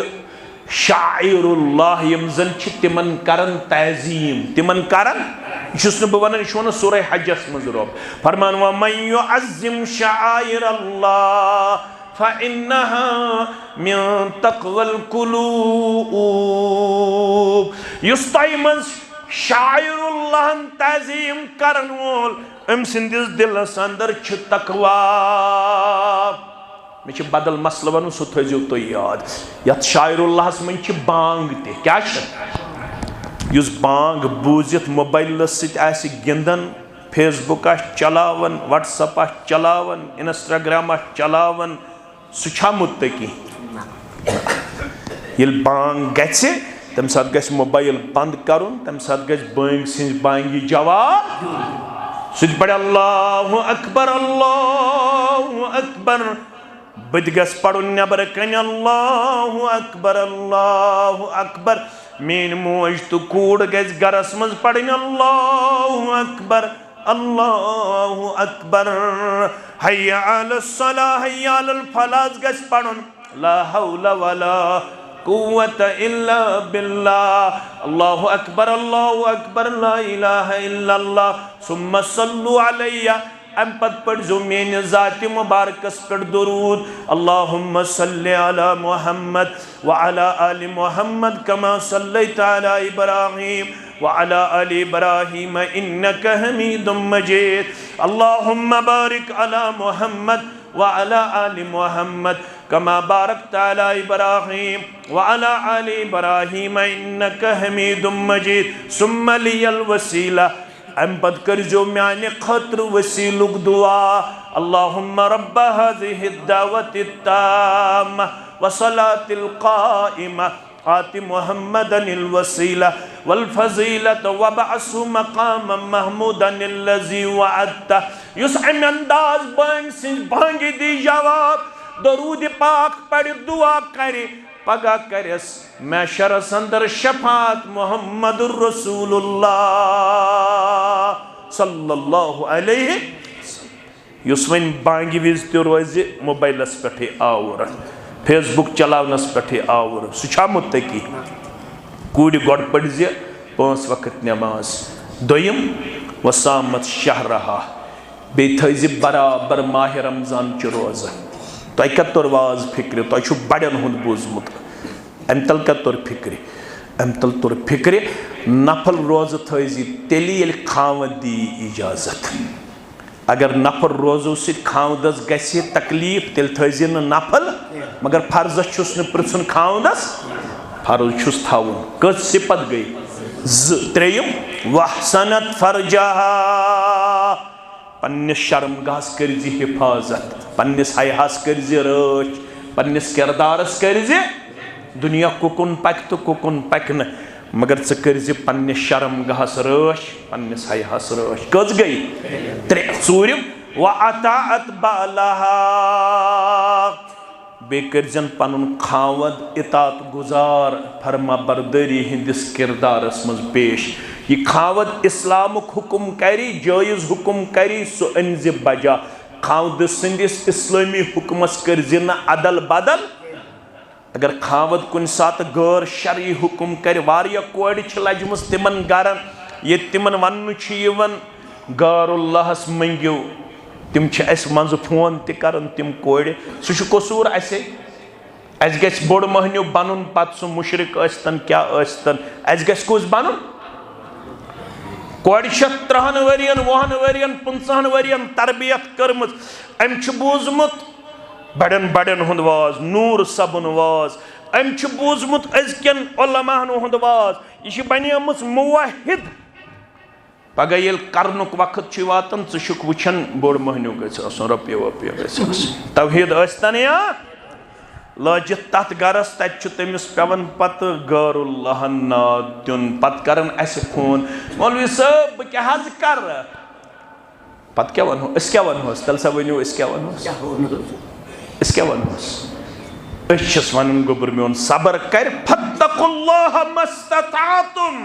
शाइरुल्लाह यम जन तिमन करन तज़ीम तिमन करन बह वन यह सूरह हजस मज रोब फरमान वमन युअज़्ज़िम शाइरल्लाह फ़इन्नहा मिन तक़वल क़ुलूब युस तय मज शाइरुल्लाह तज़ीम करन वोल अम सिंदिस दिलस अंदर तकवा मे बदल मसल वन सह थो तुम याद यथ शाइरुल्लाह मज बांग क्या युस बांग बूजित मोबाइल सि गिंदन फेसबुक चलावन व्हाट्सअप चलावन इंस्टाग्राम चलावन सह मुत्तकी ये बांग गि तम सात गि मोबाइल बंद कर तम सात गि बांग सिंज बांगी जवाब सह पढ़ अल्लाहु अकबर अल्लाहु अकबर बद गस पढ़ नबर कन अल्लाहु अकबर अल्लाहु अकबर मेन मोज तो कूड़ गस गरस मज पढ़ अल्लाहु अकबर अल्लाहु अकबर हय्या अलस सलाह हय्या अलल फलाह गस पढ़ ला हौला वला कुव्वता इल्ला बिल्लाह अल्लाहु अकबर ला इलाहा इल्लल्लाह सुम्मा सल्लु अलैया अम पत पढ़ जो मेन ज़ात मुबारकस पर दुरूद अल्लाहुम्मा सल्लि अला मुहम्मद व अला आलि मुहम्मद कमा सल्लैता अला इब्राहीम व अला आलि इब्राहीम इन्नका हमीदुम मजीद अल्लाहुम्मा बारिक अला मुहम्मद व अला आलि मुहम्मद कमा बारकता अला इब्राहीम व अला आलि इब्राहीम इन्नका हमीदुम मजीद सुम्मा लियल वसीला अम पत कर जो म्याने खतर वसीलुक दुआ अल्लाहुम्मा रब्ब हाज़िहि दावति ताम्मा व सलातिल क़ाइमा आति मुहम्मदनिल वसीला वल फज़ीलत व बअसु मक़ामम महमूदनिल्लज़ी वअदता युस अम अंदाज बांग सिंह बांगी दी जवाब दरूद पाक पढ़ दुआ करे पगा करस मैशरस अंदर शफात मुहम्मदुर रसूलुल्लाह सल्लल्लाहु अलैहि युस वन बांगी विज ते रोज मोबाइलस पे आवर फेसबुक चलावनस पे आवर सुछा मुत्तकी कूड़ गोड़ पढ़ 5 वक्त नमाज दोयम वसामत शहरहा बे थज बराबर माह रमजान च रोज़ तुह क्या तोर वाज फिक्र तुह बड़न हुंद बूजमुत अम तल क्या तोर फिक्र अम तल तोर फिक्र नफल रोज़ थज तेली ये खाव दी इजाजत अगर नफल रोज़ो सिर्फ खावदस गसी तकलीफ तेल थज नफल मगर फर्जस छुस न पृछन खावदस फर्ज छुस थाउन कस सिपत गई त्रेयम वहसनत फरजहा पन्निस शर्मगाहस करजी हिफाजत पन्निस हयास करजी रच पन्निस किरदारस करजी दुनिया कुकुन पक तो कुकुन पक न मगर च करजी पन्निस शर्मगाहस रच पन्निस हयास रच कस गई त्रूरिम व अताअत बालहा बे करजन पनुन खावद इतात गुजार फरमा बरदरी हिंदिस किरदारस मज पेश ये खावद इस्लामुक हुकुम करी जायज हुकुम करी सो अनज बजा खावद सिंदिस इस्लामी हुकुमस करजि न अदल बदल अगर खावद कुन सात गैर शरई हुकुम कर वारिया कोड़ छ लजमस तिमन गरन ये तिमन वन्न छ यवन गारुल्लाहस मंगियो तिम छ अस मंज फोन त करन तिम कोड़ सु छ कसूर असे अस गस बोड़ महन्यो बनन पत सु मुशरिक अस्तन क्या अस्तन अस गस कुस बनन कोड़ 30 वरियन 20 वरियन 50 वरियन तरबियत करमज अम छ बूजमुत बड़न बड़न हुंद वाज नूर सबन वाज अम छ बूजमुत अजकन उलमाहन हुंद वाज यह बनियमस मुवाहिद पगह ये कर्नुक वक्त छ वातन षुक वुछन बोड़ महन्यो गस रुपये वुपये गस तौहीद अस्तन या लजित तथ गरस तत तमिस पेवन पत गैरुल्लाहन नाद दिन पत करन अस फोन मौलवी साहब बह क्या हज कर पत क्या वनो अस क्या वनोस तल सा वनो अस क्या वनोस अस क्या वनोस अस छस वनन गोबर मेन सबर कर फत्तकुल्लाह मस्ततातुम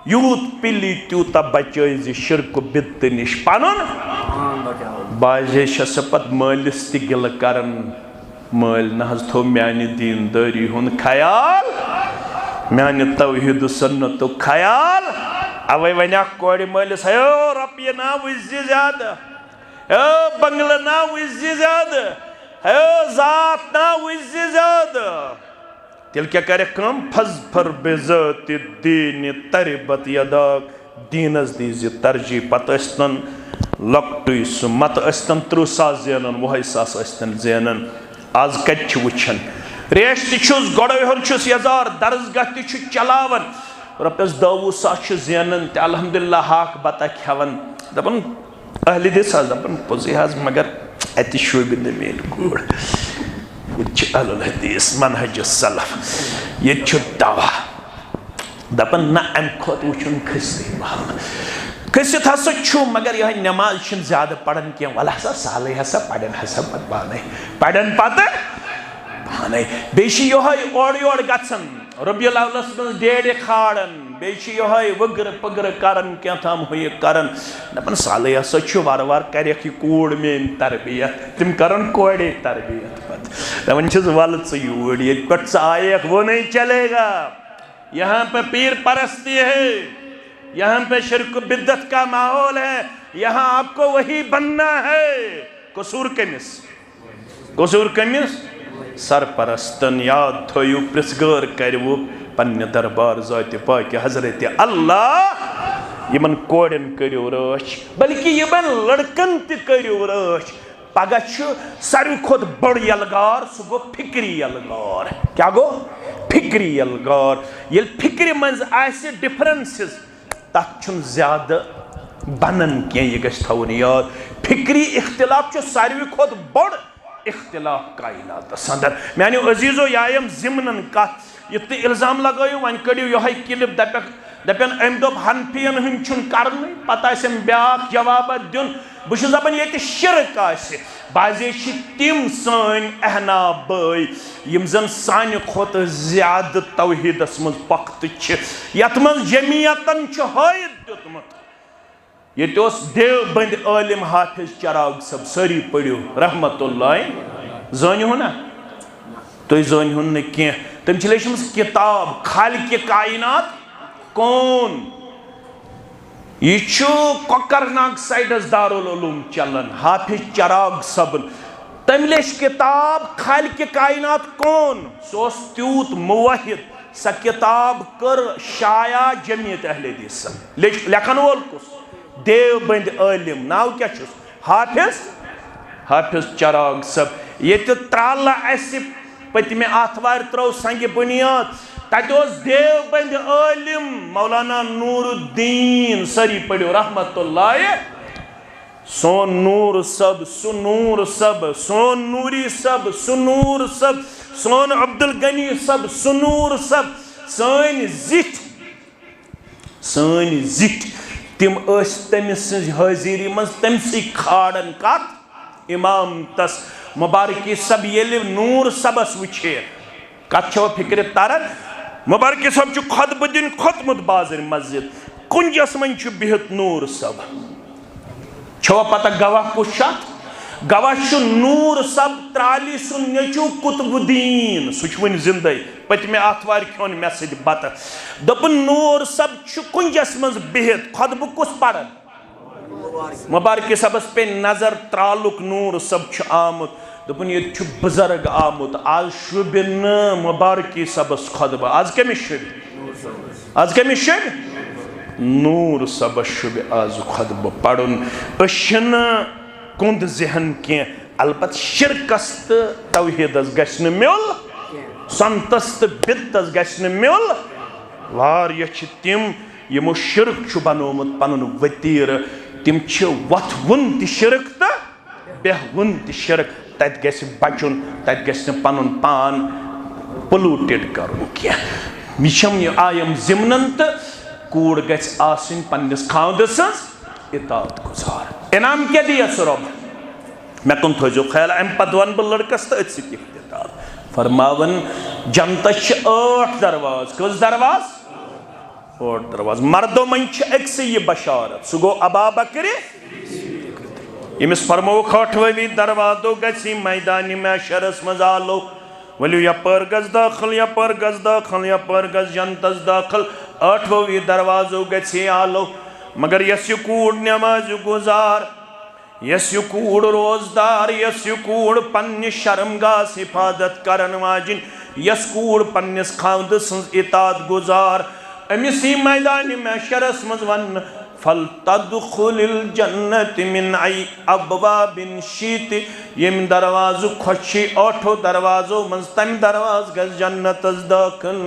यूत पिली त्यूता बचज शिरक बित निश पनुन बाजे छस पत मालिस ति गिल करन मल नहज थो म्यान दीनदारी हुन ख्याल म्यान तौहीद सुन्नत ख्याल अवे वना कोड़ मलिस हो रपये ना वजि ज्यादा हो बंगल ना वजि ज्यादा हो जात ना वजि ज्यादा तेल क्या करे कम फजफर बेज़ात दीन तरबत यदाक दीनस दीज तरजी पत अस्तन लकटुई सु मत अस्तन 30 सास ज़ेनन 20 सास अस्तन ज़ेनन आज कत वुछन रेश तुस गोड़ हर यजार दर्जगाह तु चलावन रपस 20 सास ज़ेनन ते अल्हम्दुलिल्लाह हाक बता खेवन दपन अहल दिस दपन पोजे हज मगर अत शोब मेन गोड़ अहलुल हदीस मनहज सलफ ये दवा दपन ना अम खोत वुछन खसी खसित हसा छु मगर यह नमाज ज्यादा पढ़न क्या वल हसा साल हसा पढ़न हसा पत पाने पढ़न पत पाने बेशी यह ओड़ योड़ गसन रबियुल अव्वलस मज डेड़ खाड़न बेशी यह वगर पगर करन क्या थाम हुए करन दपन साल हसा छु वार वार करख यह कूड़ मेन तरबियत तिम करन कोड़े तरबियत पत दपन छस वल च यूड़ ये पट आयक वो नहीं चलेगा यहाँ पे पीर परस्ती है यहाँ पे शिरक बिद्दत का माहौल है यहाँ आपको वही बनना है। कसूर कमिस, कसूर कमिस सरपरस्तन याद थयु प्रिसगर करवु पन्ने दरबार जाति पाक हजरत अल्लाह यमन कोड़न करियो रच, बल्कि यमन लड़कन त करियो रच। पगह सारी खुद बड़ यलगार सह गो फिक्री यलगार। क्या गो? फिक्री यलगार। ये फिक्र मज आसे डिफरेंसेस तथ ज्यादा बनन क्या, यह गछ थवन याद। फिक्री इख्तिलाफ सारी खुद बड़ इख्तिलाफ कायनात अंदर। मानो अजीजो यायम जिमनन कत युत इल्जाम लगायो वन कड़ियो यह क्लिप दपन अम दोप हनफियन हंद करन पता ब्याक जवाब दिन बस दपान ये शिरक आसे बाजे तिम सान अहना बई यम जन सान खोत ज्यादा तौहीदस मज पख्त यत मज जमीयतन हायत दितमुत। ये देवबंद आलिम हाफिज चराग सब सारी पढ़ो रहमतुल्लाह जानियो ना तुम जानियो न कह तम लेचम किताब खालिक कायनात कौन। यह कोकरनाग साइडस दारुल उलूम चलन हाफिज चराग सबन तम लेच किताब खालिक कायनात कौन। सो त्यूत मुवाहिद सा किताब कर शाया जमीयत अहले हदीस लेखन वोल कुस देवबंद आलिम नाव क्या हाफिज हाफिज चराग सब। ये त्राला पतमे आथवार त्रो संग बुनियाद तत देवबंद आलिम मौलाना नूरुद्दीन सारी पढ़ो रहमतुल्लाह। सोन नूर सब सुनूर सब, सोन नूरी सब सुनूर सब, सोन अब्दुल गनी सब सुनूर सब। सन जिठ तिम तमिस हाजिरी मज तमसी खाड़न कत इमाम तस मुबारकी सब ये नूर सबस वुचे कत फिक्र तरन। मुबारकी सब खुतब दिन खोतमुत बाजर मस्जिद कुंजस मन बिहत नूर सब छो पता गवाह कुछ गवाह नूर सब त्राली सुन नचू कुतुबुद्दीन सुन जिंद पतमे आथवार खोन मे सत बत दपन नूर सब कुंजस मज बिहत खुतब कुस पड़न मुबारकी सबस पे नजर त्रालुक नूर सब आमुत दपन ये बुजुर्ग आमुत आज शुभ मुबारकी सबस खुतब आज कमिस शुभ आज कमिस शुभ नूर सबस शुभ आज खुतब पड़न कुंद जहन कह अलबत शिरकस तो तौहीदस गछ न मिल संतस तो बिदतस गछ न मिल वारिया तिम यमो शिरक बनोमुत पनुन वतीर तिम वथ वुन त शिरक तो बेहवुन त शिरक तत गछ बचुन तत गछ न पनुन पान पोल्यूटेड करुन कह यह आयम जिमनन तो कूड़ गछ आसिन पन्निस खावदस इतात गुजार। इनाम क्या दिया रब मे कुन थो ख्याल अम पत वन बह लड़कस तो अत फरमावन जन्नत 8 दरवाज कस दरवाज 8 दरवाज मर्दों मन अक्स यह बशारत सह गो अबा बकर यमिस फरमो 8वें दरवाजो गसी मैदान महशरस मज आलो वलियो यपर गज दाखिल यपर गज दाखिल यपर गज जन्नतस दाखिल 8वें दरवाजो गसी आलो मगर यस कूड़ नमाज गुजार यस कूड़ रोजदार यस कूड़ पन्ने शर्मगाह हिफाजत करन वाजिन यस कूड़ पन्निस खावद सज इतात गुजार अमिस मैदान महशरस मज वन फल तदखुलिल जन्नत मिन अबवाबिन शीत यम दरवाज खोशी 8 दरवाजो मज तम दरवाज गज जन्नतस दाखिल।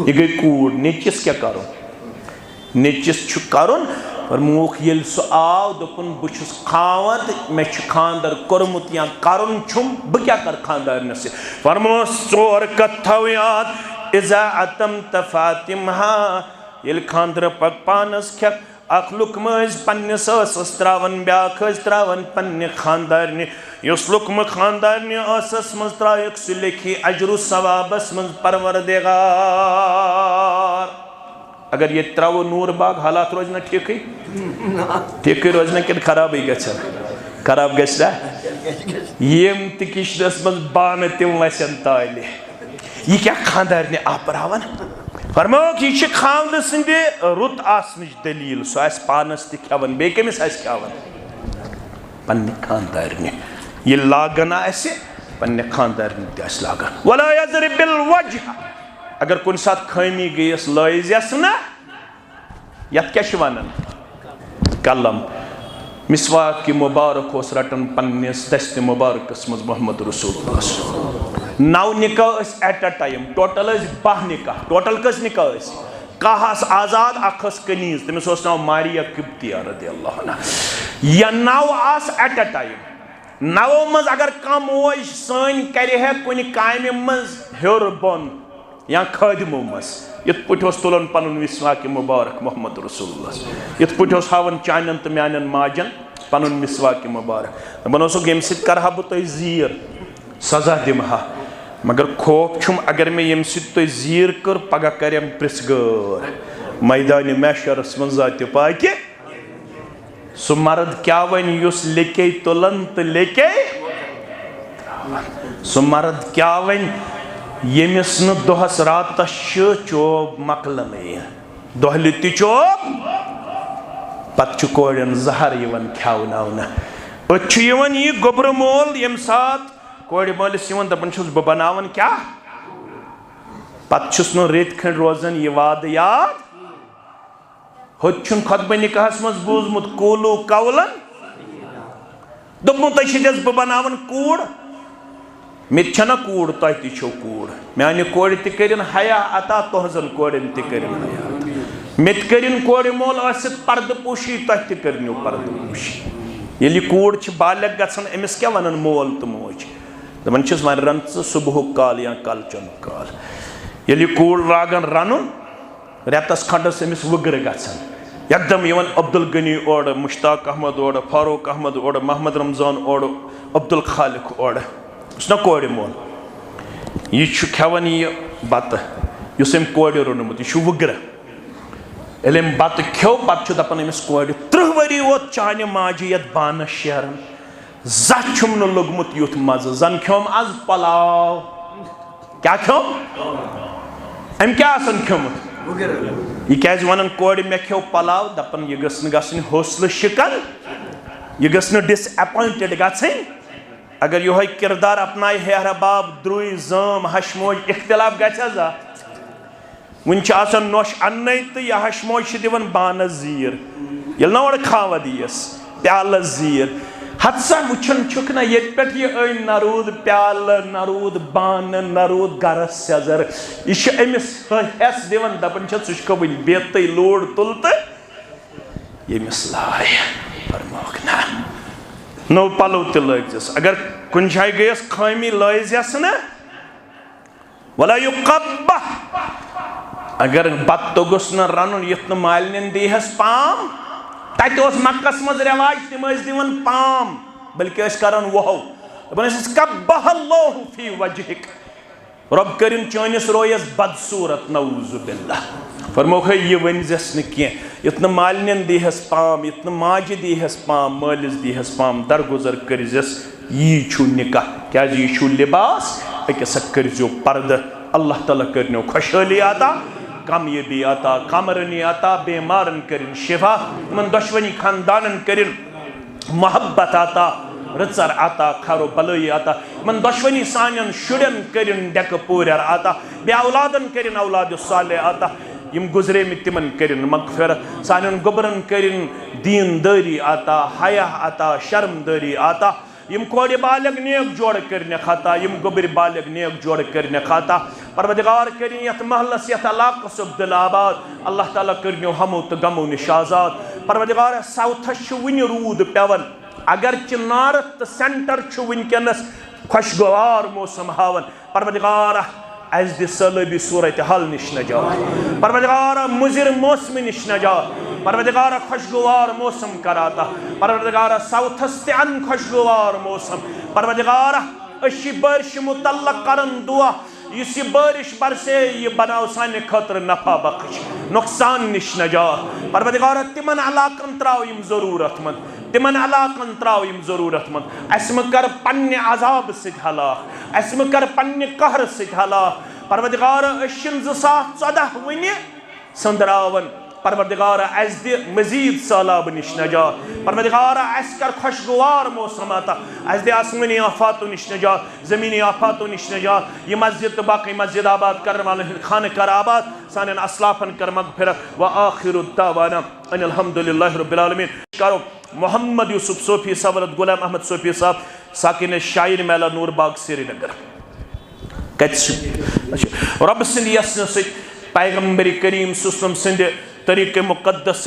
ये गई कूड़ नीचिस क्या करो निचिस करुन और मूख ये सह आव दोपन बहुस खावत मे खानदर कोरमुत या करुन छुम बह क्या कर खानदार से फरमो 4 कथ थव याद इजा अतम तफातिमहा ये खानदर पक पानस खेत अख लुकम पन्निस त्रावन ब्याख त्रावन पन्ने खानदार युस लुकम खानदार असस मज त्रायक सह लेखी अजरु सवाबस मज परवरदिगार। अगर ये त्रावो नूर बाग हालात रोज ना ठीक रोज ना कि खराब खराब गया यम तिश मज बान तिम वसन ताले यह क्या खानदार ने आप फरमोक यह खामद सिंद रुत आसनच दलील सह पानस तवन बे कमिस खावन पन्ने खानदारने ये लागन आसे पन्ने खानदारने तस लागन वला यज़रिब बिल वजह अगर कुन साथ खामी गयस लइज ना यत क्या वनान कलम मिसवाक की मुबारक होस रटन पन्निस दस्त मुबारकस मज मोहम्मद रसूलुल्लाह 9 निकाह एट अ टाइम टोटल 12 निकाह टोटल कस निकाह कहस आजाद अखस कनीज तमिस नाव मारिया किब्तिया रदियल्लाहु अन्हा या 9 आस एट अ टाइम 9 मज अगर कम मोज सन करे है कुन कामि मज हेर बोन या खादिमो मज इत पुट तुलन पन मिसवाक मुबारक मोहम्मद रसूलुल्लाह इत पुट हावन चानन तो म्यान माजन पन मिसवाक मुबारक दपन यम सह बह जीर सजा दिमहा मगर खौफ छुम अगर मे यम सह जीर कर पगह करम प्रिसगर मैदान मैशरस मज जाति पाकि सह मर्द क्या वन युस लेके तुलन तो लेके सह मर्द क्या वन यमिस न दोहस रातस चोब मकलन दोहल ति चोब पत कोड़न जहर खेवन अत यह गोबर मोल यम सात कोड़ मोलिस दपान बह बनावन क्या पत रेत खंड रोजान यह वाद याद होत खुतबा निकाहस मज बूजमुत कूलू कौलन दोपमुत बह बनावन कूड़ मित छना कूड़ तह तौ कूड़ माने कोड़ तन हया अता तुहजन कोड़न तन हया मित करिन कोड़ मोल पर्द पोशी तह तु पर्द पोशी ये कूड़ बालग गन अमिस क्या वन मोल तो मोज दपान वन रन सुबह काल या कलचन काल ये कूड़ लागन रन रेतस खंडस अमिस वुगर गन एकदम यवन अब्दुल गनी ओड़ मुश्ताक अहमद ओड़ फारूक अहमद ओड़ मोहम्मद रमजान ओड़ अब्दुल खालिक ओड़ ना कोड़ मोल यह खेवन यह बत कोड़ रोनमुत यह वुगर ये बत खो पे दपान अमिस कोड़ 30 वरी वोत चाने माजि ये बानस शेरन जुम न लोगमुत युथ मज जन खोम आज पलाव क्या खोम अम क्या खोमुत यह क्या वन कोड़ मे खो पलाव दपान यह गसन हौसला शिकन यह गसन डिसअपॉइंटेड गई अगर यह किरदार अपनाय हेहर बाब द्रुय जाम हशमोज इख्तिलाफ गजा वन नोश अन्न तो यह हशमोज दिवन बानस जीर ये नोड़ खाव दीस प्याल जीर हत्सा वुचन छुक ना ये पे न रूद प्याल न रूद बान न रूद गरस सजर यह अमिस हेस दिवन दपान सह कबुल बेत लोड़ तुल तो यमिस लाय फरमोक ना नो पलो तो लगिस अगर कुन जाय गयस खामी लइस ना वला युकब्बा अगर बत तोगस न रन युथ न मालिन दीहस पाम तत मक्कस मज रिवाज तम दिवन पाम बल्कि करन वहो कब्बहल्लाहु फी वजहिक रब करिन चानिस रोयस बदसूरत नऊज़ु बिल्लाह फरमोख यह वनजस न कह युथ न मालिन दीहस पाम युथ न माजि दीहस पाम मालिस दीहस पाम दरगुजर करजस यी छु निकाह क्या यह छु लिबास अकस करजो पर्द अल्लाह ताला करनो खुशहाली आता कामयाबी आता कामरनी आता बेमारन करिन शिफा मन दुश्मनी खानदानन करिन मोहब्बत आता रचर आता खरो बलई आता मन दुश्मनी सानन शुरन करिन डेक पूरर आता बे औलादन करिन औलाद साले आता यम गुजरे में तिमन करिन मगफिरत सानन गोबरन करिन दीनदारी आता हया आता शर्मदारी आता यम कोड़ बालग नेक जोड़ करने खाता यम गोबर बालग नेक जोड़ करने खाता परवदिगार करिन यथ महलस यथ इलाकस अब्दुलाबाद अल्लाह ताला करनो हमो तो गमो निश आजाद परवदिगार साउथस वन रूद पेवन अगर नॉर्थ तो सेंटर वनकस खुशगवार मौसम हावन परवदिगार अस दि सैलबी सूरत हाल निश नजात परवदिगार मुजिर मौसम निश नजात परवदिगार खुशगवार मौसम कराता परवदिगार साउथस तन खुशगवार मौसम परवदिगार अश बारिश मुतल्लक करन दुआ इस बारिश बरसे ये बनाओ साने खतर नफा बख्श नुकसान निश नजात परवदिगार तिमन इलाकन त्राव यम जरूरतमंद तिमन इलाकन त्राव यम जरूरतमंद अस म कर पन्ने अजाब सि हलाक अस म कर पन्ने कहर सि हलाक परवरदिगार अशिन 2014 वन संदरावन परवरदिगार अस दि मजीद सैलाब निश नजात परवरदिगार अस कर खुशगवार मौसम अता अस दि आसमानी आफातों निश नजात ज़मीनी आफातों निश नजात ये मस्जिद तो बाकी मस्जिद आबाद कर वाले खान कर आबाद सानन असलाफन कर मगफिरत व आखिरु दावाना अनिल हम्दुलिल्लाहि रब्बिल आलमीन। करो मोहम्मद यूसुफ सोफी सवरत गुलाम अहमद सोफी साहब साकिन शायर मेला नूरबाग श्रीनगर रब सिंद यसन सि पैगंबर करीम सुसलम सिंद तरीक़े मुक़द्दस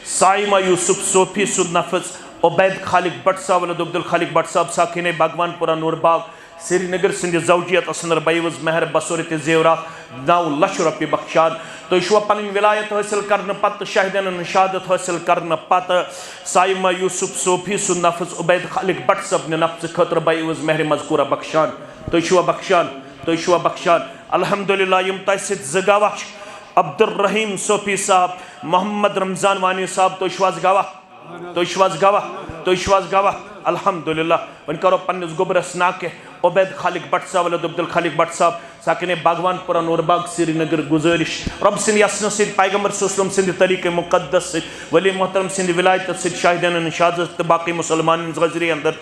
साइमा यूसुफ सोफी सुद नफस उबैद खालिक भट्ट साहब अब्दुल खालिक भट्ट साहब साकिन बागवानपुरा नूरबाग श्रीनगर सिंद जौजियत असनर बैवज महर बसोरत जेवरा 9 लाख रुपये बख्शान तो यह पन विलायत हासिल करने पत शहदन शहादत हासिल करने पत साइमा यूसुफ सोफी सुद नफस उबैद खालिक भट्ट साहब नफ्स खतर बैवज महर मजकूरा बख्शान तो यह बख्शान अल्हम्दुलिल्लाह यम तस गवाह अब्दुल रहीम सोफी साहब मोहम्मद रमजान वानी साहब तो गवाह अल्हम्दुलिल्लाह वन करो पन्निस गोबरस नाके उबैद खालिक भट्ट साहब अब्दुल खालिक भट्ट साहब साकिन बागवानपुरा नूरबाग श्रीनगर गुजारिश रब सिंद यसन सिंद पैगंबर सल्लल्लाहु अलैहि वसल्लम तरीक़े मुक़द्दस सिंद वली मोहतरम सिंद विलायत सिंद शाहिदान शहादत तो बाकी मुसलमान गजरी अंदर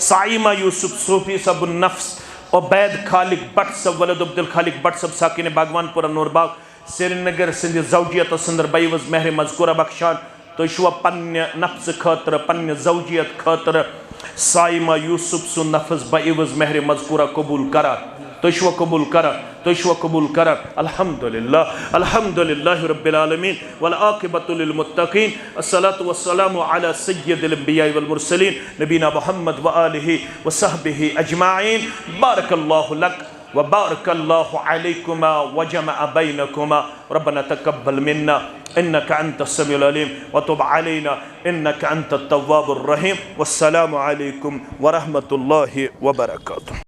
साइमा यूसुफ सोफी सब नफ्स उबैद खालिक भट्ट साहब अब्दुल खालिक भट्ट साहब साकिन बागवानपुरा नूरबाग श्रीनगर सिंद जौजियत अंदर बैवज महर मजकूरा बख्शान तो यह पन्ने नफ्स खतर पन्ने जौजियत खतर साइमा यूसुफ सु नफ्स बैवज महर मजकूरा कबूल करा तो यह कबूल करा अल्हम्दुलिल्लाह अल्हम्दुलिल्लाहि रब्बिल आलमीन वल आक़िबतु लिल मुत्तक़ीन अस्सलातु वस्सलामु अला सय्यिदिल अंबिया'i वल मुरसलीन नबीना मुहम्मद व आलिहि व सहबिहि अजमाइन बारकल्लाहु लक व बारकल्लाहु अलैकुमा व जमअ बैनकुमा रब्बना तक़ब्बल मिन्ना इन्नका अंतस समीउल अलीम व तुब अलैना इन्नका अंतत तव्वाबुर रहीम वस्सलामु अलैकुम व रहमतुल्लाहि व बरकातुहू।